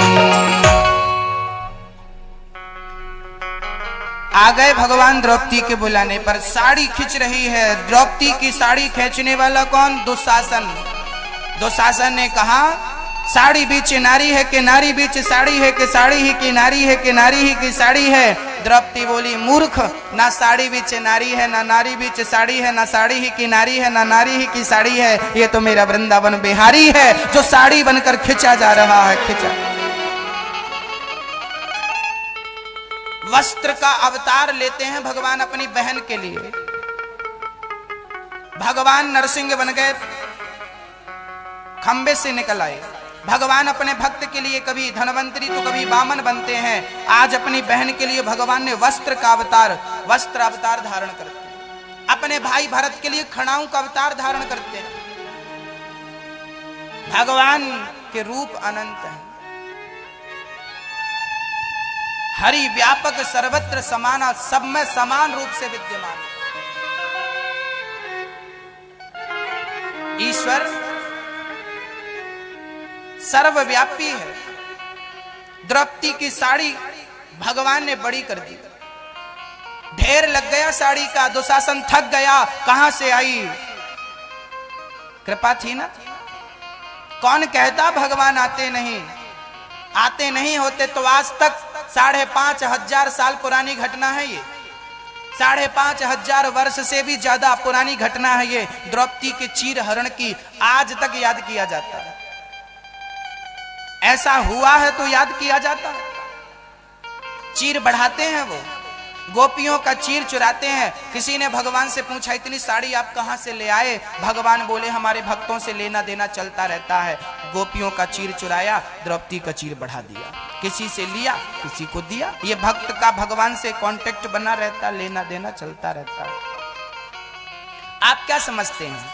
आ गए भगवान द्रौपदी के बुलाने पर। साड़ी खींच रही है। द्रौपदी की साड़ी खींचने वाला कौन? दुशासन। दुशासन ने कहा साड़ी बीच नारी है कि नारी बीच साड़ी है कि साड़ी ही की नारी है कि नारी ही की साड़ी है। द्रौपदी बोली मूर्ख, ना साड़ी बीच नारी है ना नारी बीच साड़ी है, ना साड़ी ही की नारी है ना नारी ही की साड़ी है। ये तो मेरा वृंदावन बिहारी है जो साड़ी बनकर खिंचा जा रहा है। खिंचा वस्त्र का अवतार लेते हैं भगवान अपनी बहन के लिए। भगवान नरसिंह बन गए, खंबे से निकल आए। भगवान अपने भक्त के लिए कभी धनवंतरी तो कभी वामन बनते हैं। आज अपनी बहन के लिए भगवान ने वस्त्र अवतार धारण करते हैं। अपने भाई भरत के लिए खड़ाऊ का अवतार धारण करते हैं। भगवान के रूप अनंत है। हरि व्यापक सर्वत्र समाना, सब में समान रूप से विद्यमान। ईश्वर सर्वव्यापी है। द्रौपदी की साड़ी भगवान ने बड़ी कर दी। ढेर लग गया साड़ी का। दुशासन थक गया, कहां से आई? कृपा थी ना। कौन कहता भगवान आते नहीं? आते नहीं होते तो आज तक 5,500 साल पुरानी घटना है ये। 5,500 वर्ष से भी ज्यादा पुरानी घटना है ये। द्रौपदी के चीर हरण की आज तक याद किया जाता है। ऐसा हुआ है तो याद किया जाता है। चीर बढ़ाते हैं वो, गोपियों का चीर चुराते हैं। किसी ने भगवान से पूछा इतनी साड़ी आप कहां से ले आए? भगवान बोले हमारे भक्तों से लेना देना चलता रहता है। गोपियों का चीर चुराया, द्रौपदी का चीर बढ़ा दिया। किसी से लिया, किसी को दिया। ये भक्त का भगवान से कांटेक्ट बना रहता, लेना देना चलता रहता है। आप क्या समझते हैं?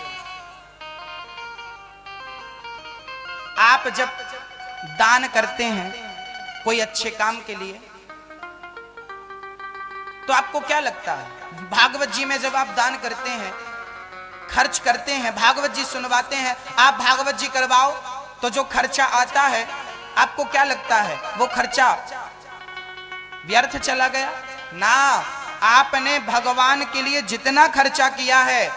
आप जब दान करते हैं कोई अच्छे काम के लिए तो आपको क्या लगता है? भागवत जी में जब आप दान करते हैं, खर्च करते हैं, भागवत जी सुनवाते हैं, आप भागवत जी करवाओ तो जो खर्चा आता है आपको क्या लगता है? वो खर्चा व्यर्थ चला गया ना। आपने भगवान के लिए जितना खर्चा किया है,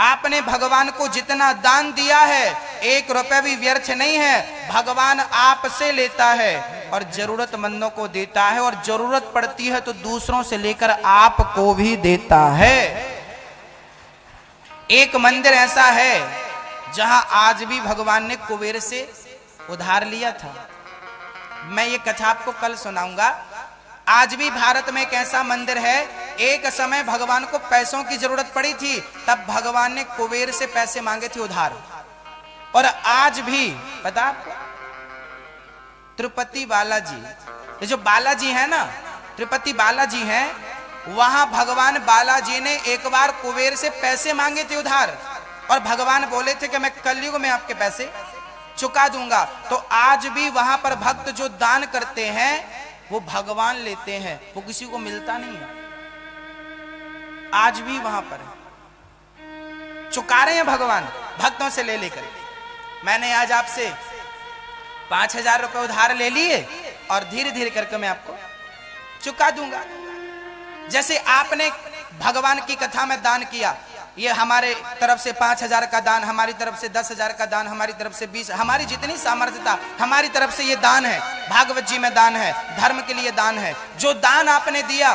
आपने भगवान को जितना दान दिया है, एक रुपए भी व्यर्थ नहीं है। भगवान आपसे लेता है और जरूरतमंदों को देता है, और जरूरत पड़ती है तो दूसरों से लेकर आपको भी देता है। एक मंदिर ऐसा है जहां आज भी भगवान ने कुबेर से उधार लिया था। मैं ये कथा आपको कल सुनाऊंगा। आज भी भारत में एक ऐसा मंदिर है, एक समय भगवान को पैसों की जरूरत पड़ी थी, तब भगवान ने कुबेर से पैसे मांगे थे उधार। और आज भी पता आपको, तिरुपति बालाजी, ये जो बालाजी है ना, तिरुपति बालाजी हैं, वहां भगवान बालाजी ने एक बार कुबेर से पैसे मांगे थे उधार, और भगवान बोले थे कि मैं कलयुग में आपके पैसे चुका दूंगा। तो आज भी वहां पर भक्त जो दान करते हैं वो भगवान लेते हैं, वो किसी को मिलता नहीं है। आज भी वहां पर चुका रहे हैं भगवान भक्तों से ले लेकर। मैंने आज आपसे 5,000 रुपए उधार ले लिए और धीरे धीरे करके मैं आपको चुका दूंगा। जैसे आपने भगवान की कथा में दान किया, ये हमारे तरफ से 5,000 का दान, हमारी तरफ से 10,000 का दान, हमारी तरफ से 20, हमारी जितनी सामर्थ्यता, हमारी तरफ से ये दान है। भागवत जी में दान है, धर्म के लिए दान है। जो दान आपने दिया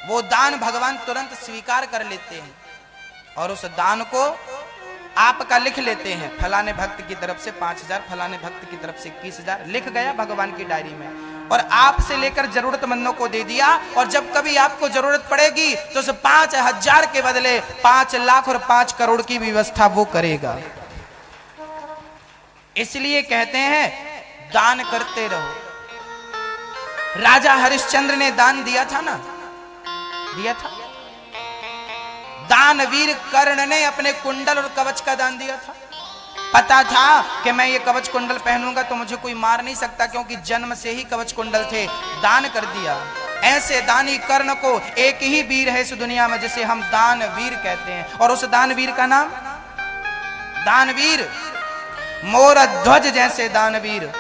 वो दान भगवान तुरंत स्वीकार कर लेते हैं और उस दान को आपका लिख लेते हैं। फलाने भक्त की तरफ से 5,000, फलाने भक्त की तरफ से 21,000 लिख गया भगवान की डायरी में, और आपसे लेकर जरूरतमंदों को दे दिया। और जब कभी आपको जरूरत पड़ेगी तो उस 5,000 के बदले 5 लाख और 5 करोड़ की व्यवस्था वो करेगा। इसलिए कहते हैं दान करते रहो। राजा हरिश्चंद्र ने दान दिया था ना, दिया था। दानवीर कर्ण ने अपने कुंडल और कवच का दान दिया था। पता था कि मैं ये कवच कुंडल पहनूंगा तो मुझे कोई मार नहीं सकता, क्योंकि जन्म से ही कवच कुंडल थे। दान कर दिया। ऐसे दानी कर्ण को एक ही वीर है इस दुनिया में जिसे हम दानवीर कहते हैं, और उस दानवीर का नाम दानवीर। मोर ध्वज जैसे दानवीर,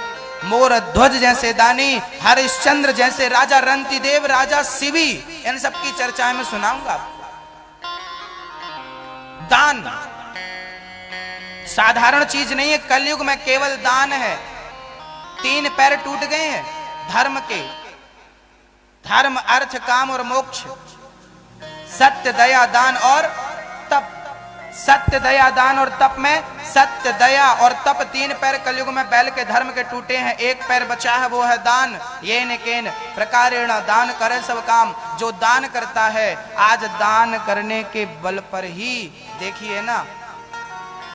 मोर ध्वज जैसे दानी, हरिश्चंद्र जैसे राजा रंतिदेव, राजा शिवी, इन सब की चर्चा में सुनाऊंगा। दान साधारण चीज नहीं है, कलयुग में केवल दान है। 3 पैर टूट गए हैं धर्म के, धर्म अर्थ काम और मोक्ष, सत्य दया दान और तप। सत्य दया दान और तप में सत्य दया और तप 3 पैर कलयुग में बैल के धर्म के टूटे हैं। एक पैर बचा है, वो है दान। ये न केन प्रकारेण दान करे सब काम। जो दान करता है, आज दान करने के बल पर ही देखिए ना,